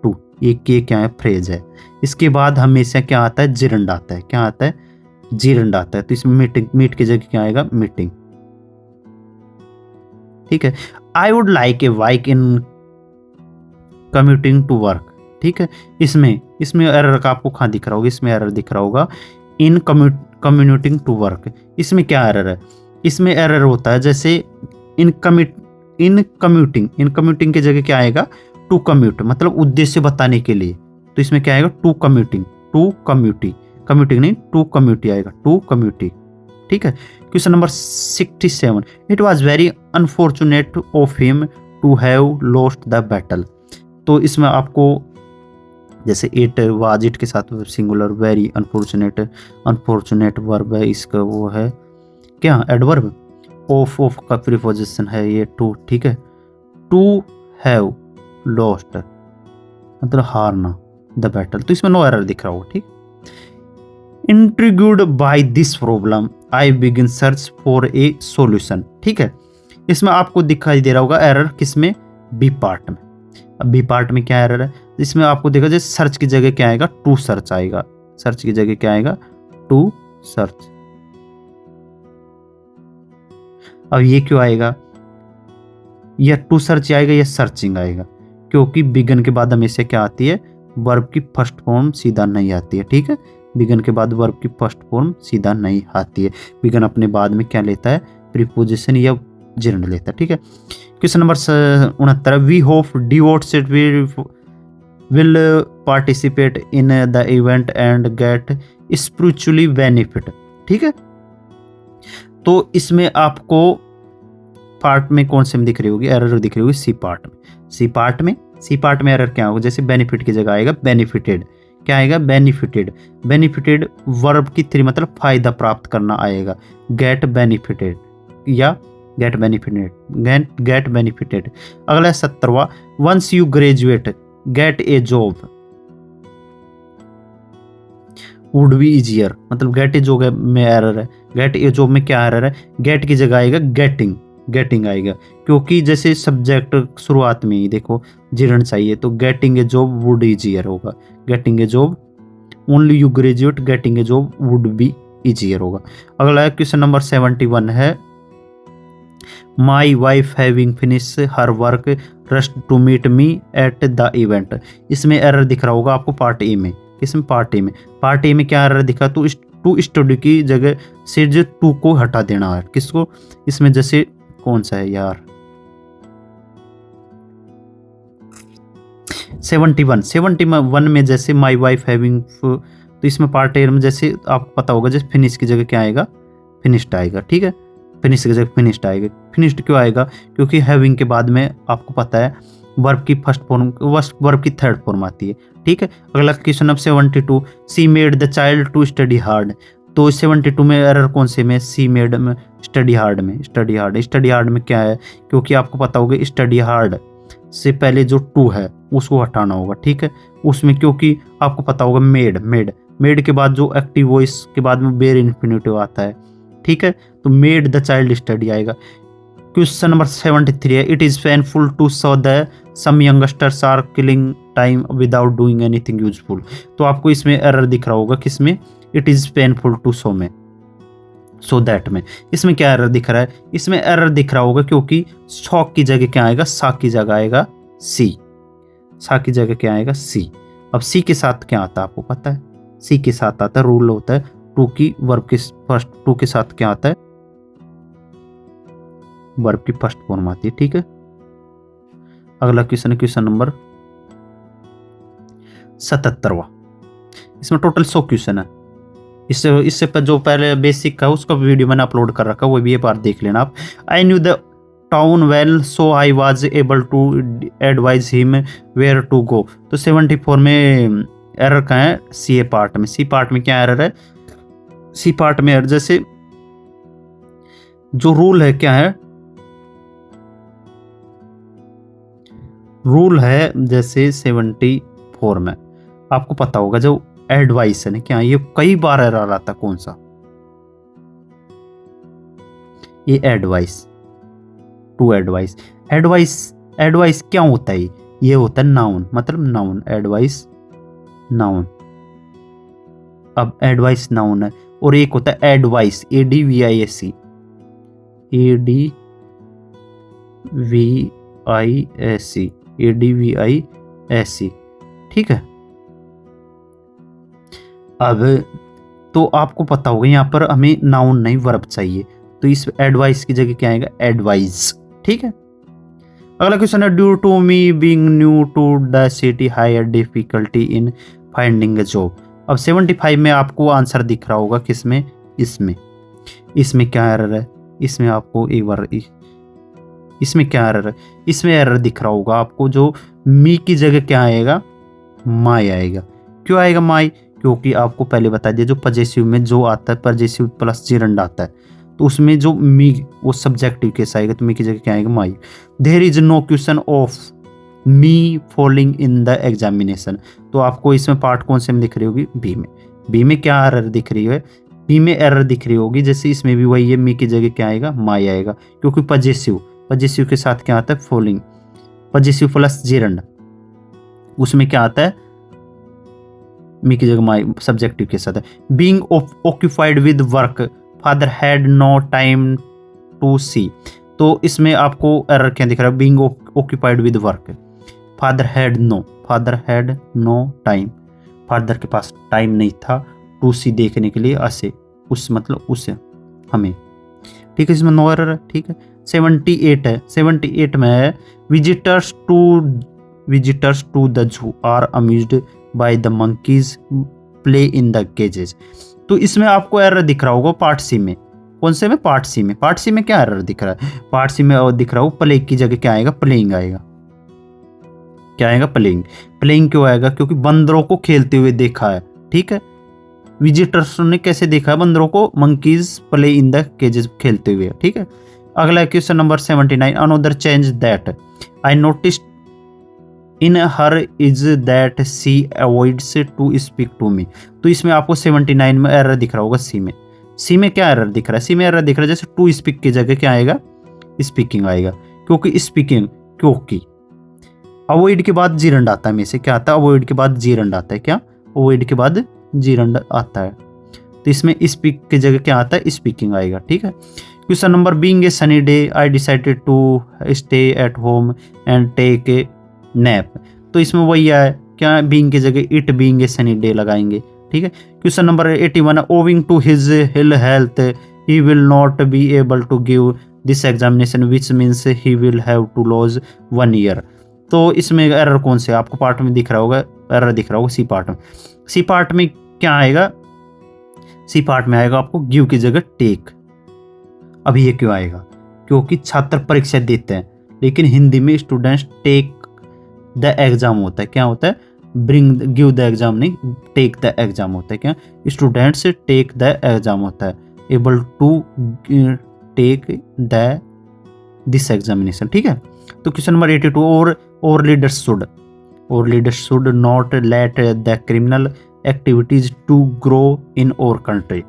टू, एक ये क्या है, फ्रेज है। इसके बाद हमेशा क्या आता है, जीरंड आता है, क्या आता है, जीरंड आता है। तो इसमें मीटिंग, मीट की जगह क्या आएगा, मीटिंग, ठीक है। I would like a bike in commuting to work, ठीक है। इसमें एरर का आपको कहाँ दिख रहा होगा, इसमें एरर दिख रहा होगा, इन कम्यूटिंग टू वर्क। इसमें क्या एरर है, इसमें एरर होता है जैसे इन कम्यूटिंग की जगह क्या आएगा, टू कम्यूट, मतलब उद्देश्य बताने के लिए। तो इसमें क्या आएगा, टू कम्यूटिंग, टू कम्यूटिंग नहीं, टू कम्यूटी आएगा, टू कम्यूटी, ठीक है। Question number 67, it was very unfortunate of him to have lost the battle. तो इसमें आपको जैसे इट वाज, इट के साथ सिंगुलर, वेरी, अनफॉर्चुनेट वर्ब है, इसका वो है क्या, एडवर्ब, ऑफ का प्रीपोजिशन है ये टू, ठीक है। टू हैव लॉस्ट मतलब हारना, द बैटल। तो इसमें नो एरर दिख रहा होगा, ठीक। Intrigued by this problem I begin search for a solution, ठीक है। इसमें आपको दिखाई दे रहा होगा एरर, किसमें, बी पार्ट में। अब बी पार्ट में क्या एरर है, इसमें आपको देखा जाए, सर्च की जगह क्या आएगा, टू सर्च आएगा, सर्च की जगह क्या आएगा, टू सर्च। अब ये क्यों आएगा, या टू सर्च आएगा या सर्चिंग आएगा, क्योंकि बिगन के बाद हमेशा क्या आती है, वर्ब की फर्स्ट फॉर्म सीधा नहीं आती है, ठीक है। बिगन के बाद वर्ब की फर्स्ट फॉर्म सीधा नहीं आती है। बिगन अपने बाद में क्या लेता है, प्रीपोजिशन या जीर्ण लेता है, ठीक है। Question number 69, we hope devotees will participate in the event and get spiritually benefit, ठीक है। तो इसमें आपको पार्ट में कौन से में दिख रही होगी, एरर दिख रही होगी सी पार्ट में। सी पार्ट में एरर क्या होगा, जैसे बेनिफिट की जगह आएगा बेनिफिटेड, क्या आएगा बेनिफिटेड। बेनिफिटेड वर्ब की 3 मतलब फायदा प्राप्त करना आएगा, गेट बेनिफिटेड या गेट बेनिफिटेड। अगला 70वां, once you graduate get a job would be easier, मतलब गेट ए जॉब में एरर है, गेट ए जॉब में क्या एरर है, गेट की जगह आएगा गेटिंग आएगा, क्योंकि जैसे सब्जेक्ट शुरुआत में ही देखो जीर्ण चाहिए, तो getting a job would easier होगा, getting a job, only you graduate getting a job would be easier होगा। अगला क्वेश्चन नंबर 71 है, my wife having finish her work rushed to meet me at the event. इसमें error दिख रहा होगा आपको part A में, किसमें पार्ट ए में क्या एरर दिखा, तो टू स्टडी की जगह से जो टू को हटा देना है, किसको, इसमें जैसे कौन सा है यार 71 में जैसे माई वाइफ हैविंग, तो इसमें पार्ट ए में जैसे आपको पता होगा जैसे फिनिश की जगह क्या आएगा, फिनिश्ड आएगा, ठीक है। फिनिश की जगह फिनिश्ड आएगा। फिनिश्ड क्यों आएगा, क्योंकि हैविंग के बाद में आपको पता है वर्ब की फर्स्ट फॉर्म, वर्ब की थर्ड फॉर्म आती है, ठीक है। अगला question number 72, she made the child to study hard. तो 72 में एरर कौन से में, सी मेड में स्टडी हार्ड में क्या है, क्योंकि आपको पता होगा स्टडी हार्ड से पहले जो टू है उसको हटाना होगा, ठीक है। उसमें क्योंकि आपको पता होगा मेड के बाद जो एक्टिव वॉइस के बाद में बेर इन्फिनिटिव आता है, ठीक है। तो मेड द चाइल्ड स्टडी आएगा। क्वेश्चन नंबर 73 है, it is painful to so the some youngsters are killing time without doing anything useful. तो आपको इसमें एरर दिख रहा होगा, किसमें, it is painful to so में, सो दैट में। इसमें क्या एरर दिख रहा है, इसमें एरर दिख रहा होगा क्योंकि शॉक की जगह क्या आएगा, सा की जगह आएगा सी, सा की जगह क्या आएगा सी। अब सी के साथ क्या आता है आपको पता है, सी के साथ आता है रूल होता है टू की, वर्ब के फर्स्ट टू के साथ क्या आता है, वर्ब की फर्स्ट फॉर्म आती है, ठीक है। अगला क्वेश्चन है क्वेश्चन नंबर 77वां। इसमें टोटल 100 क्वेश्चन है। इससे पर जो पहले बेसिक का उसका वीडियो मैंने अपलोड कर रखा, वो भी ये बार देख लेना आप। I knew the town well so I was able to advise him where to go. तो 74 में एरर का है सी पार्ट में। सी पार्ट में क्या एरर है, सी पार्ट में एरर जैसे जो रूल है क्या है, रूल है जैसे 74 में आपको पता होगा जो एडवाइस है ना, क्या ये कई बार एरर आता, कौन सा, ये एडवाइस, टू एडवाइस। एडवाइस क्या होता है, ये होता है नाउन, मतलब नाउन, एडवाइस नाउन। अब एडवाइस नाउन है, और एक होता है एडवाइस, ADVISE, ADVISE, ठीक है। अब तो आपको पता होगा यहाँ पर हमें नाउन नहीं वर्ब चाहिए, तो इस एडवाइस की जगह क्या आएगा, एडवाइज, ठीक है। अगला क्वेश्चन है, due to me being new to the city higher difficulty in finding a job. अब 75 में आपको आंसर दिख रहा होगा, किसमें, इसमें क्या एरर है, इसमें आपको एक बार इसमें क्या एरर है, इसमें एरर दिख रहा होगा आपको, जो मी की जगह क्या आएगा, माई आएगा। क्यों आएगा माई, क्योंकि आपको पहले बता दिया जो पजेसिव में जो आता है, पजेसिव प्लस जीरंड आता है, तो उसमें जो मी वो सब्जेक्टिव केस आएगा, तो मी की जगह क्या आएगा, my. There is no question of me falling in the examination. तो आपको इसमें पार्ट कौन से में दिख रही होगी, बी में क्या एरर दिख रही है, बी में एरर दिख रही होगी, जैसे इसमें भी वही है, मी की जगह क्या आएगा, माई आएगा, क्योंकि पजेसिव के साथ क्या आता है, फॉलिंग, पजेसिव प्लस जीरंड, उसमें क्या आता है, मी की जगह माई, सब्जेक्टिव के साथ है। Being occupied with work, father had no time to see. तो इसमें आपको एरर क्या दिख रहा है, being occupied with work, father had no time, father के पास टाइम नहीं था टू सी देखने के लिए, ऐसे उस मतलब उसे हमें ठीक है, इसमें नो एरर है। ठीक है, 78 है, 78 में है visitors to the zoo are amused by the monkeys play in the cages. तो इसमें आपको एरर दिख रहा होगा पार्ट सी में। कौन से में? पार्ट सी में। पार्ट सी में क्या एरर दिख रहा है? पार्ट सी में और दिख रहा हो प्ले की जगह क्या आएगा? प्लेइंग आएगा। क्या आएगा? प्लेइंग। प्लेइंग क्यों आएगा? क्योंकि बंदरों को खेलते हुए देखा है। ठीक है, विजिटर्स ने कैसे देखा है बंदरों को? Monkeys play in the cages, खेलते हुए। ठीक है, अगला question number 79, another change that I notice in her is that she avoids to speak to me. तो इसमें आपको 79 में एरर दिख रहा होगा सी में। सी में क्या एरर दिख रहा है? सी में एरर दिख रहा है जैसे टू स्पीक की जगह क्या आएगा? स्पीकिंग आएगा। क्योंकि स्पीकिंग, क्योंकि अवॉइड के बाद जीरंड आता है। में से क्या आता है? अवॉइड के बाद जीरंड आता है। क्या? अवॉइड के बाद जीरंड आता है। तो इसमें स्पीक की जगह क्या आता है? स्पीकिंग आएगा। ठीक है, question number, being a sunny day I decided to stay at home and take a nap. तो इसमें वही है, क्या? बीइंग की जगह it being a sunny day लगाएंगे। ठीक है, question number 81, owing to his hill health he will not be able to give this examination which means he will have to lose 1 year. तो इसमें एरर कौन से आपको पार्ट में दिख रहा होगा? एरर दिख रहा होगा सी पार्ट में। सी पार्ट में क्या आएगा? सी पार्ट में आएगा आपको गिव की जगह टेक। अभी ये क्यों आएगा? क्योंकि छात्र परीक्षा देते हैं, लेकिन हिंदी में स्टूडेंट्स टेक द एग्जाम होता है। क्या होता है? ब्रिंग गिव द एग्जाम नहीं, टेक द एग्जाम होता है। क्या? स्टूडेंट्स टेक द एग्जाम होता है, able to take the this examination. ठीक है, तो question number 82, our leaders should not let the criminal activities to grow in our country.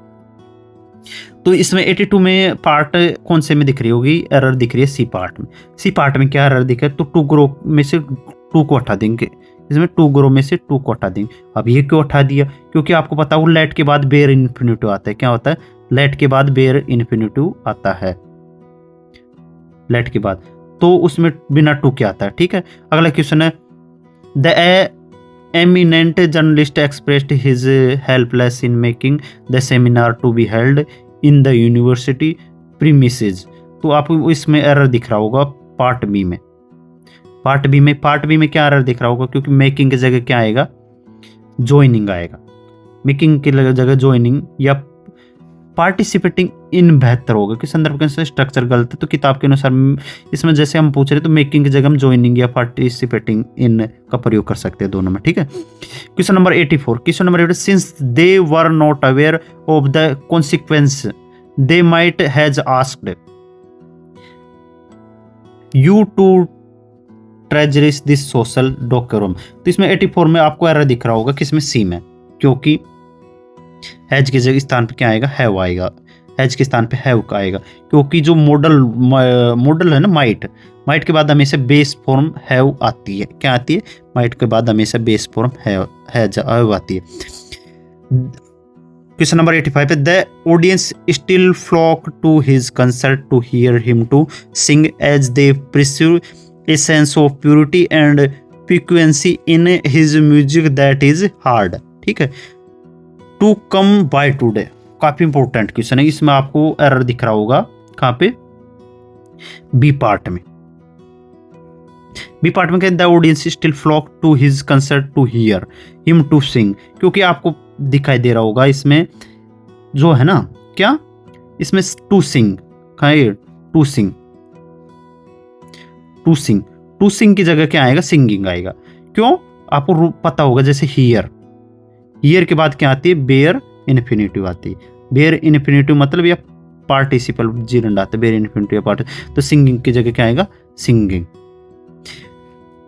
तो इसमें 82 में पार्ट कौन से में दिख रही होगी? एरर दिख रही है सी पार्ट में। सी पार्ट में क्या एरर दिख रहा है? तो टू ग्रो में से टू को हटा देंगे। इसमें टू ग्रो में से टू को हटा देंगे। अब ये क्यों हटा दिया? क्योंकि आपको पता हो लेट के बाद बेयर इन्फिनिटिव आता है। क्या होता है? लेट के बाद बेयर इन्फिनिटिव आता है। लेट के बाद तो उसमें बिना टू के आता है। ठीक है, अगला क्वेश्चन है, the eminent journalist expressed his helplessness in making the seminar to be held in the university premises। तो आपको इसमें एरर दिख रहा होगा पार्ट बी में। पार्ट बी में क्या एरर दिख रहा होगा? क्योंकि मेकिंग की जगह क्या आएगा? ज्वाइनिंग आएगा। मेकिंग की जगह ज्वाइनिंग या पार्टिसिपेटिंग इन बेहतर होगा कि संदर्भ के अनुसार स्ट्रक्चर गलत है। तो किताब के अनुसार इसमें जैसे हम पूछ रहे तो मेकिंग की जगह हम ज्वाइनिंग या पार्टिसिपेटिंग इन का प्रयोग कर सकते हैं दोनों में। ठीक है, question number 84, question number 84, since they were not aware of the consequence they might has asked you to treasures this social decorum. तो इसमें 84 में आपको एरर दिख रहा होगा किसमें? सी में, क्योंकि हैज के जगह स्थान पे क्या आएगा? हैव आएगा। हैज के स्थान पे हैव का आएगा, क्योंकि जो मॉडल है ना माइट के बाद हमेशा बेस फॉर्म हैव आती है। क्या आती है? माइट के बाद हमेशा बेस फॉर्म हैव आती है। क्वेश्चन नंबर 85 पे, the audience still flock to his concert to hear him to sing as they pursue a sense of purity and piquancy in his music that is hard. ठीक है, to come by today काफी important question है। इसमें आपको error दिख रहा होगा कहां पे? बी पार्ट में। बी पार्ट में कहते हैं the audience still flock to his concert to hear him to sing, क्योंकि आपको दिखाई दे रहा होगा इसमें जो है ना क्या? इसमें टू सिंग कहां है? टू सिंग की जगह क्या आएगा? सिंगिंग आएगा। क्यों? आपको पता होगा जैसे हियर के बाद क्या आती है? बेयर इन्फिनिटिव आती है। बेयर इन्फिनिटिव मतलब या पार्टिसिपल जीरंड आता है, बेयर इन्फिनिटिव या पार्ट। तो सिंगिंग की जगह क्या आएगा? Singing.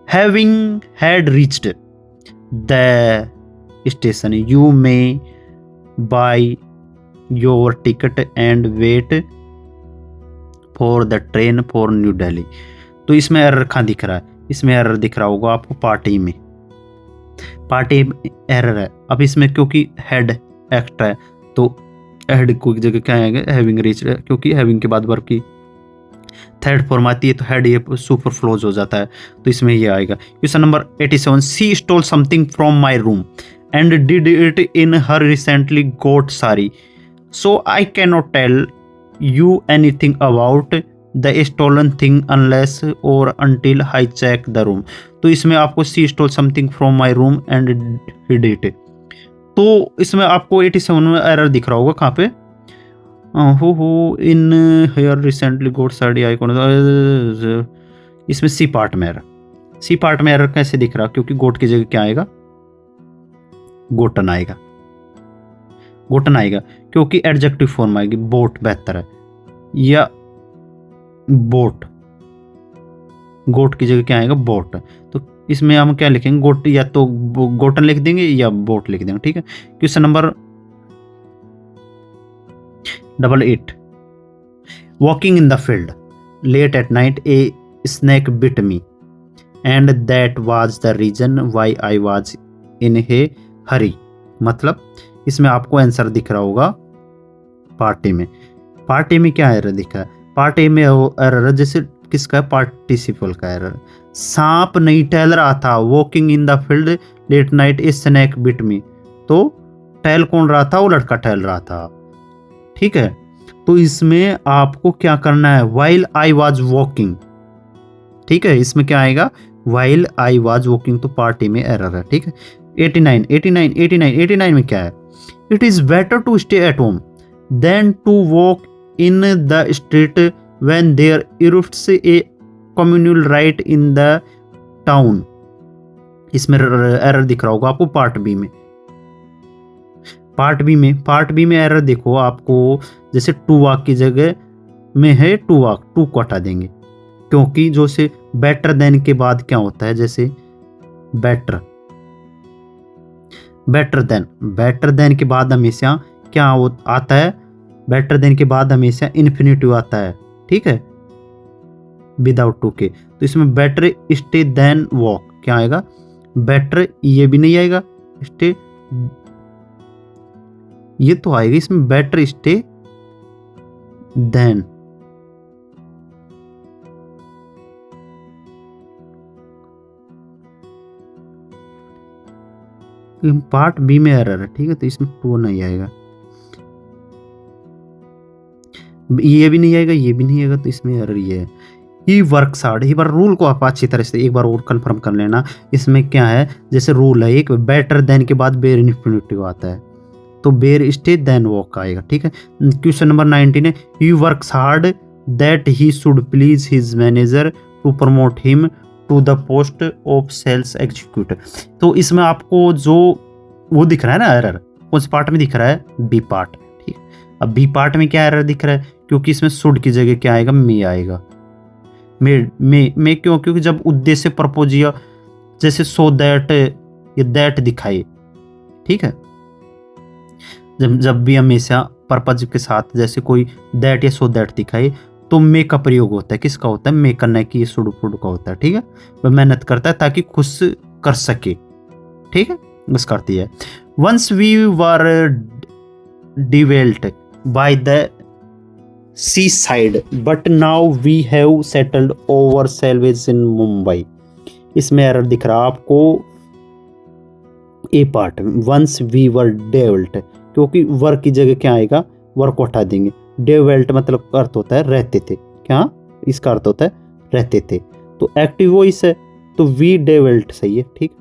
Having had reached the station you may buy your ticket and wait for the train for New Delhi. तो इसमें एरर कहाँ दिख रहा है? इसमें एरर दिख रहा होगा आपको पार्टी में। पार्टी एरर है। अब इसमें क्योंकि हेड एक्स्ट्रा है तो हेड को जगह क्या आएगा? हैविंग रीच्ड, क्योंकि हैविंग के बाद वर्ब की थर्ड फॉर्म आती है तो हेड ये सुपर फ्लोज हो जाता है, तो इसमें ये आएगा। Question number 87, she stole something from my room and did it in her recently got sari so I can not tell you anything about the stolen thing unless or until I check the room। तो इसमें आपको she stole something from my room and hid it। तो इसमें आपको 87 में error दिख रहा होगा कहाँ पे, हो इन हेयर रिसेंटली गोट साड़ी आइकॉन। इसमें सी पार्ट में एरर, सी पार्ट में एरर कैसे दिख रहा, क्योंकि गोट की जगह क्या आएगा, गोटन आएगा, गोटन आएगा, क्योंकि एडजेक्टिव फॉर्म आएगी, बोट बेहतर है, या बोट, गोट की जगह क्या आएगा, बोट। तो इसमें हम क्या लिखेंगे, गोट, या तो गोटन लिख देंगे या बोट लिख देंगे, ठीक है। Question number 88, walking in the field late at night a snake bit me and that was the reason why I was in a hurry. मतलब इसमें आपको आंसर दिख रहा होगा पार्टी में, पार्टी में क्या एरर दिखा है, पार्टी में एरर जैसे किसका है, पार्टिसिपल का एरर। सांप नहीं टहल रहा था, walking in the field late night a snake bit me, तो टहल कौन रहा था, वो लड़का टहल रहा था, ठीक है। तो इसमें आपको क्या करना है, वाइल आई वाज वॉकिंग, ठीक है, इसमें क्या आएगा, वाइल आई वाज वॉकिंग, तो पार्टी में एरर है, ठीक है। 89 में क्या है, it is better to stay at home than to walk in the street when there erupts a communal riot in the town. इसमें एरर दिख रहा होगा आपको पार्ट बी में, पार्ट बी में एरर देखो आपको, जैसे टू वॉक की जगह में है टू वॉक, टू को हटा देंगे, क्योंकि जो से बेटर देन के बाद क्या होता है, जैसे बेटर देन के बाद हमेशा क्या आता है, बेटर देन के बाद हमेशा इन्फिनिटिव आता है, ठीक है, विदाउट टू के। तो इसमें बेटर स्टे देन वॉक क्या आएगा, बेटर, ये भी नहीं आएगा, स्टे ये तो आएगा, इसमें better stay then, part B में एरर है, ठीक है, तो इसमें टू नहीं आएगा, ये भी नहीं आएगा, ये भी नहीं आएगा, तो इसमें एरर ये है। He works hard, he bar rule को आप अच्छी तरह से एक बार और कंफर्म कर लेना। इसमें क्या है, जैसे रूल है एक, बेटर देन के बाद बेर इन्फिनिटिव आता है, तो बेर स्टे देन वॉक आएगा, ठीक है। क्वेश्चन नंबर 19 है, he works hard that he should please his manager to promote him to the post of sales executive. तो इसमें आपको जो वो दिख रहा है ना एरर, कौन से पार्ट में दिख रहा है, बी पार्ट, ठीक। अब बी पार्ट में क्या एरर दिख रहा है, क्योंकि इसमें शुड की जगह क्या आएगा, मे आएगा, मे क्यों, क्योंकि जब उद्देश्य प्रपोज या जैसे सो दैट या दैट दिखाए, ठीक है, जब भी हमेशा पर्पज के साथ जैसे कोई दैट या सो दैट दिखाए, तो मे का प्रयोग होता है, किसका होता है, मे करने की, शुड फुड का होता है, ठीक है। वह मेहनत करता है ताकि खुश कर सके, ठीक है, बस करती है। Once we were dwelt by the seaside but now we have settled ourselves in Mumbai. इसमें एरर दिख रहा आपको A part, once we were dwelt, क्योंकि वर्क की जगह क्या आएगा, वर्क को हटा देंगे, डेवेल्ट मतलब अर्थ होता है रहते थे, क्या इसका अर्थ होता है रहते थे, तो एक्टिव वॉइस है, तो वी डेवेल्ट सही है, ठीक।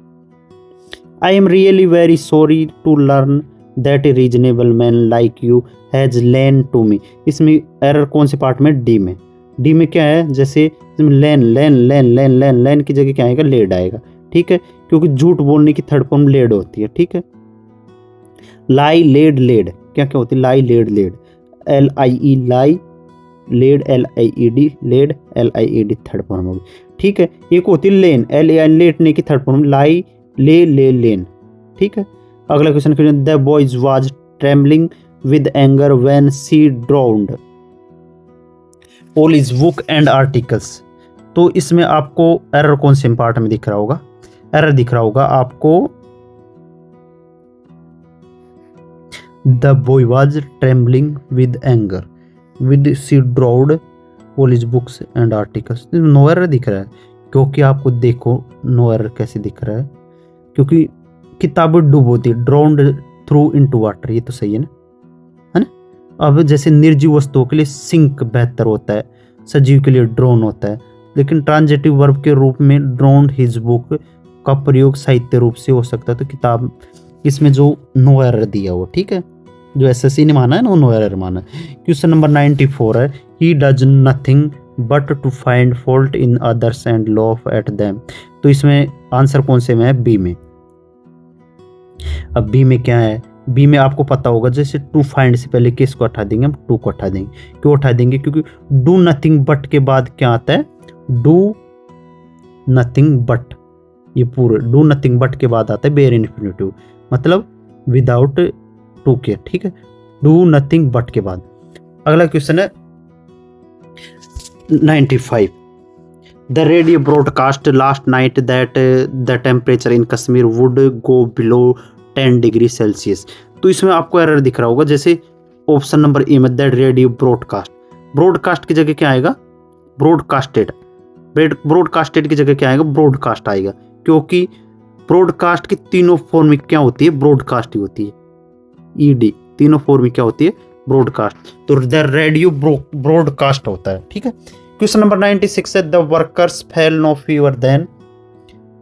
I am really very sorry to learn that a reasonable man like you has lain to me. इसमें एरर कौन से पार्ट में, डी में, डी में क्या है, जैसे लेन लेन लेन लेन लेन लेन की जगह क्या आएगा, लेड आएगा, ठीक है, क्योंकि झूठ बोलने की थर्ड फॉर्म लेड होती है, ठीक है। लाई लेड लेड क्या क्या होती है, lie led led, LIE lie, led LIED led, LIED third form होगी, ठीक है। एक होती है लेन, LAN लेटने की थर्ड फॉर्म, लाई ले ले लेन, ठीक है। अगला question, the boys was trembling with anger when she drowned all his book and articles. तो इसमें आपको एरर कौन से पार्ट में दिख रहा होगा, एरर दिख रहा होगा आपको the boy was trembling with anger with she drowned all his books and articles. No error दिख रहा है, क्योंकि आपको देखो नो एरर कैसे दिख रहा है, क्योंकि किताबें डूबोती, ड्राउन्ड थ्रू इनटू वाटर, ये तो सही है ना, अब जैसे निर्जीव वस्तुओं के लिए सिंक बेहतर होता है, सजीव के लिए ड्रोन होता है, लेकिन ट्रांजिटिव वर्ब के रूप में ड्रोन्ड हिज बुक का प्रयोग साहित्य रूप से हो सकता है। तो किताब, इसमें जो नो एरर दिया हो, ठीक है, जो एसएससी ने माना है ना, वो नो एरर माना है। क्वेश्चन नंबर 94 है, he does nothing but to find fault in others and laugh at them. तो इसमें आंसर कौन से में है? बी में। अब बी में क्या है? बी में आपको पता होगा, जैसे टू फाइंड से पहले किसको हटा देंगे? हम टू को हटा देंगे। क्यों हटा देंगे? क्योंकि डू नथिंग बट के बाद क्या आता है? डू नथिंग बट, ये पूरे डू नथिंग बट के बाद आता है बेयर इन्फिनिटिव, मतलब विदाउट टू के, ठीक है, डू नथिंग बट के बाद। अगला क्वेश्चन है 95, the radio broadcast last night that the temperature in Kashmir would go below 10 degree Celsius. तो इसमें आपको एरर दिख रहा होगा, जैसे ऑप्शन नंबर ए में दैट रेडियो ब्रॉडकास्ट, ब्रॉडकास्ट की जगह क्या आएगा? ब्रॉडकास्टेड। ब्रॉडकास्टेड की जगह क्या आएगा? ब्रॉडकास्ट आएगा, क्योंकि ब्रॉडकास्ट की तीनों फॉर्म में क्या होती है? ब्रॉडकास्ट ही होती है, ईडी, तीनों फॉर्म में क्या होती है? ब्रॉडकास्ट। तो द रेडियो ब्रॉडकास्ट होता है, ठीक है। क्वेश्चन नंबर 96 है, the workers fell no fewer than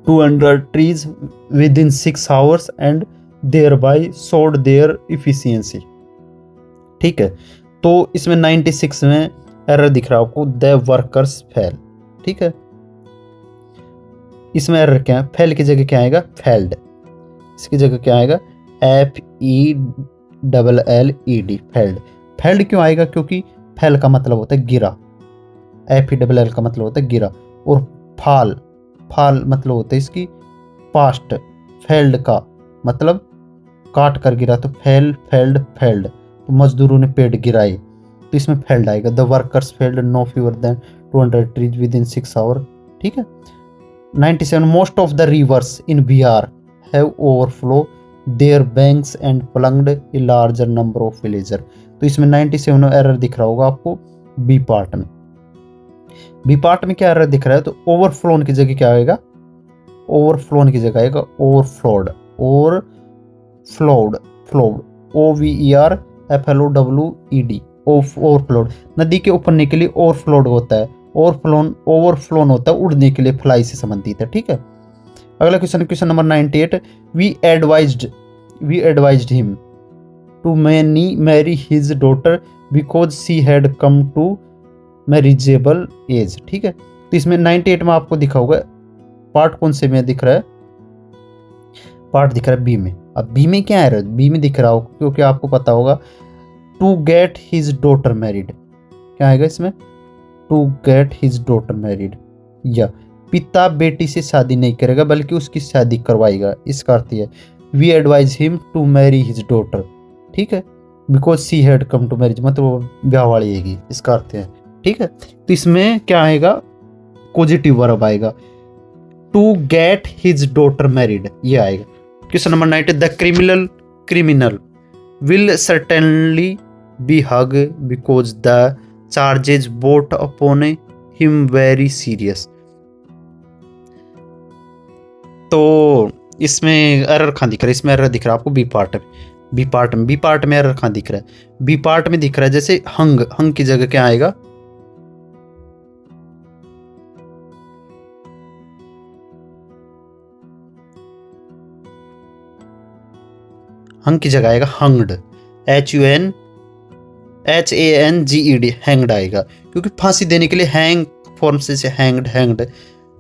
200 trees within 6 hours and thereby showed their efficiency, ठीक है। तो इसमें 96 में एरर दिख रहा है आपको, द वर्कर्स फेल, ठीक है। इसमें एरर क्या है? फेल की जगह क्या आएगा? फेल्ड। इसकी जगह क्या आएगा? FELLED, failed. फेल्ड क्यों आएगा? क्योंकि फेल का मतलब होता है गिरा, FELL का मतलब होता है गिरा, और फाल, फाल मतलब होता है इसकी पास्ट, फेल्ड का मतलब काट कर गिरा, तो फेल, फेल्ड, फेल्ड, तो मजदूरों ने पेड़ गिराए, तो इसमें फेल्ड आएगा। The workers felled no fewer than 200 trees within 6 hour, ठीक है। 97, most of the rivers in Bihar have overflow their banks and plunged a larger number of villager. तो इसमें 97 एरर दिख रहा होगा आपको बी पार्ट में। बी पार्ट में क्या एरर दिख रहा है? तो ओवरफ्लोन की जगह क्या आएगा? ओवरफ्लोन की जगह आएगा ओवरफ्लोड, और फ्लोड, फ्लोड, OVERFLOWED, ओवरफ्लोड। नदी के ऊपर के लिए ओवरफ्लोड होता है, ओवरफ्लोन, ओवरफ्लोन होता है उड़ने के लिए, फ्लाई से संबंधित है, ठीक है। अगला question, question number 98, we advised him to marry his daughter because she had come to marriageable age, ठीक है। तो इसमें 98 में आपको दिखा होगा, पार्ट कौन से में दिख रहा है? पार्ट दिख रहा है बी में। अब बी में क्या है? बी में दिख रहा होगा क्योंकि आपको पता होगा to get his daughter married, क्या आएगा इसमें? To get his daughter married, या पिता बेटी से शादी नहीं करेगा बल्कि उसकी शादी करवाएगा, इसका अर्थ है we advise him to marry his daughter, ठीक है, because she had come to marriage, मतलब वो ब्याह वाली है, इसका अर्थ है, ठीक है। तो इसमें क्या आएगा? पॉजिटिव वर्ब आएगा, to get his daughter married, ये आएगा। Question number 90, the criminal will certainly be hung because the charges brought upon him very serious. तो इसमें एरर कहाँ दिख रहा है? इसमें एरर दिख रहा है आपको बी पार्ट में। बी पार्ट में एरर कहाँ दिख रहा है? बी पार्ट में दिख रहा है, जैसे हंग की जगह क्या आएगा? हंग की जगह आएगा हंग्ड, HUNGED, हैंग्ड आएगा, क्योंकि फांसी देने के लिए हैंग फॉर्म से हैंग्ड,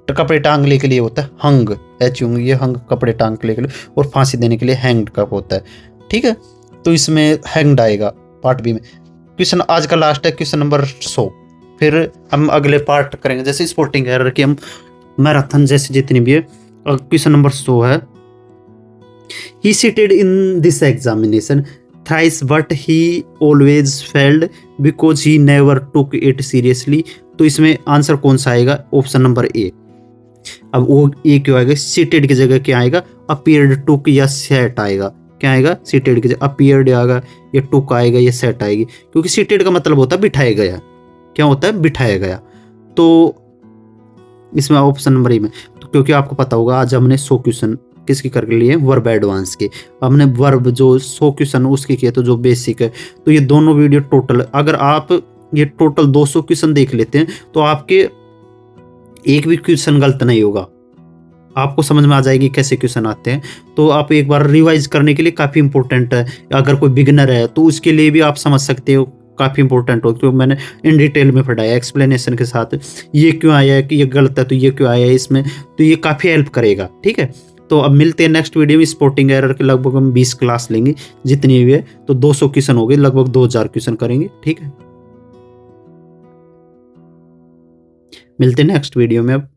तो कपड़े टांगने के लिए होता है हंग, ये हंग कपड़े टांगने के लिए, और फांसी देने के लिए हैंग्ड का होता है, ठीक है। तो इसमें हैंग्ड आएगा पार्ट बी में। क्वेश्चन आज का लास्ट है, क्वेश्चन नंबर 100। फिर हम अगले पार्ट करेंगे, जैसे स्पोर्टिंग एरर की हम मैराथन जैसे जितनी भी है। क्वेश्चन नंबर 100 है, he seated in this examination thrice but he always failed because he never took it seriously। तो इसमें आंसर कौन सा आएगा? ऑप्शन नंबर ए। अब वो ए क्यों आएगा? सीटेड की जगह क्या आएगा? अपीयर्ड, टुक या सेट आएगा। क्या आएगा? सीटेड की जगह अपीयर्ड आएगा, या टुक आएगा, या सेट आएगी, क्योंकि सीटेड का मतलब होता है बिठाया गया। क्या होता है? बिठाया गया। तो इसमें ऑप्शन नंबर ए में, तो क्योंकि आपको पता होगा आज हमने 100 क्वेश्चन किसकी कर लिए, वर्ब एडवांस के। हमने वर्ब जो 100 क्वेश्चन उसके किए, तो जो बेसिक है। तो ये दोनों वीडियो टोटल, अगर आप ये टोटल 200 क्वेश्चन देख लेते हैं तो आपके एक भी क्वेश्चन गलत नहीं होगा, आपको समझ में आ जाएगी कैसे क्वेश्चन आते हैं। तो आप एक बार रिवाइज करने के लिए काफ़ी इंपॉर्टेंट है। अगर कोई बिगिनर है तो उसके लिए भी आप समझ सकते हो, काफ़ी इंपॉर्टेंट हो, क्योंकि मैंने इन डिटेल में पढ़ाया एक्सप्लेनेशन के साथ, ये क्यों आया है कि ये गलत है तो ये क्यों आया है इसमें, तो ये काफ़ी हेल्प करेगा। ठीक है, तो अब मिलते हैं नेक्स्ट वीडियो में। स्पॉटिंग एरर के लगभग हम 20 क्लास लेंगे, जितनी भी है, तो 200 क्वेश्चन हो गए, लगभग 2000 क्वेश्चन करेंगे। ठीक है, मिलते हैं नेक्स्ट वीडियो में अब।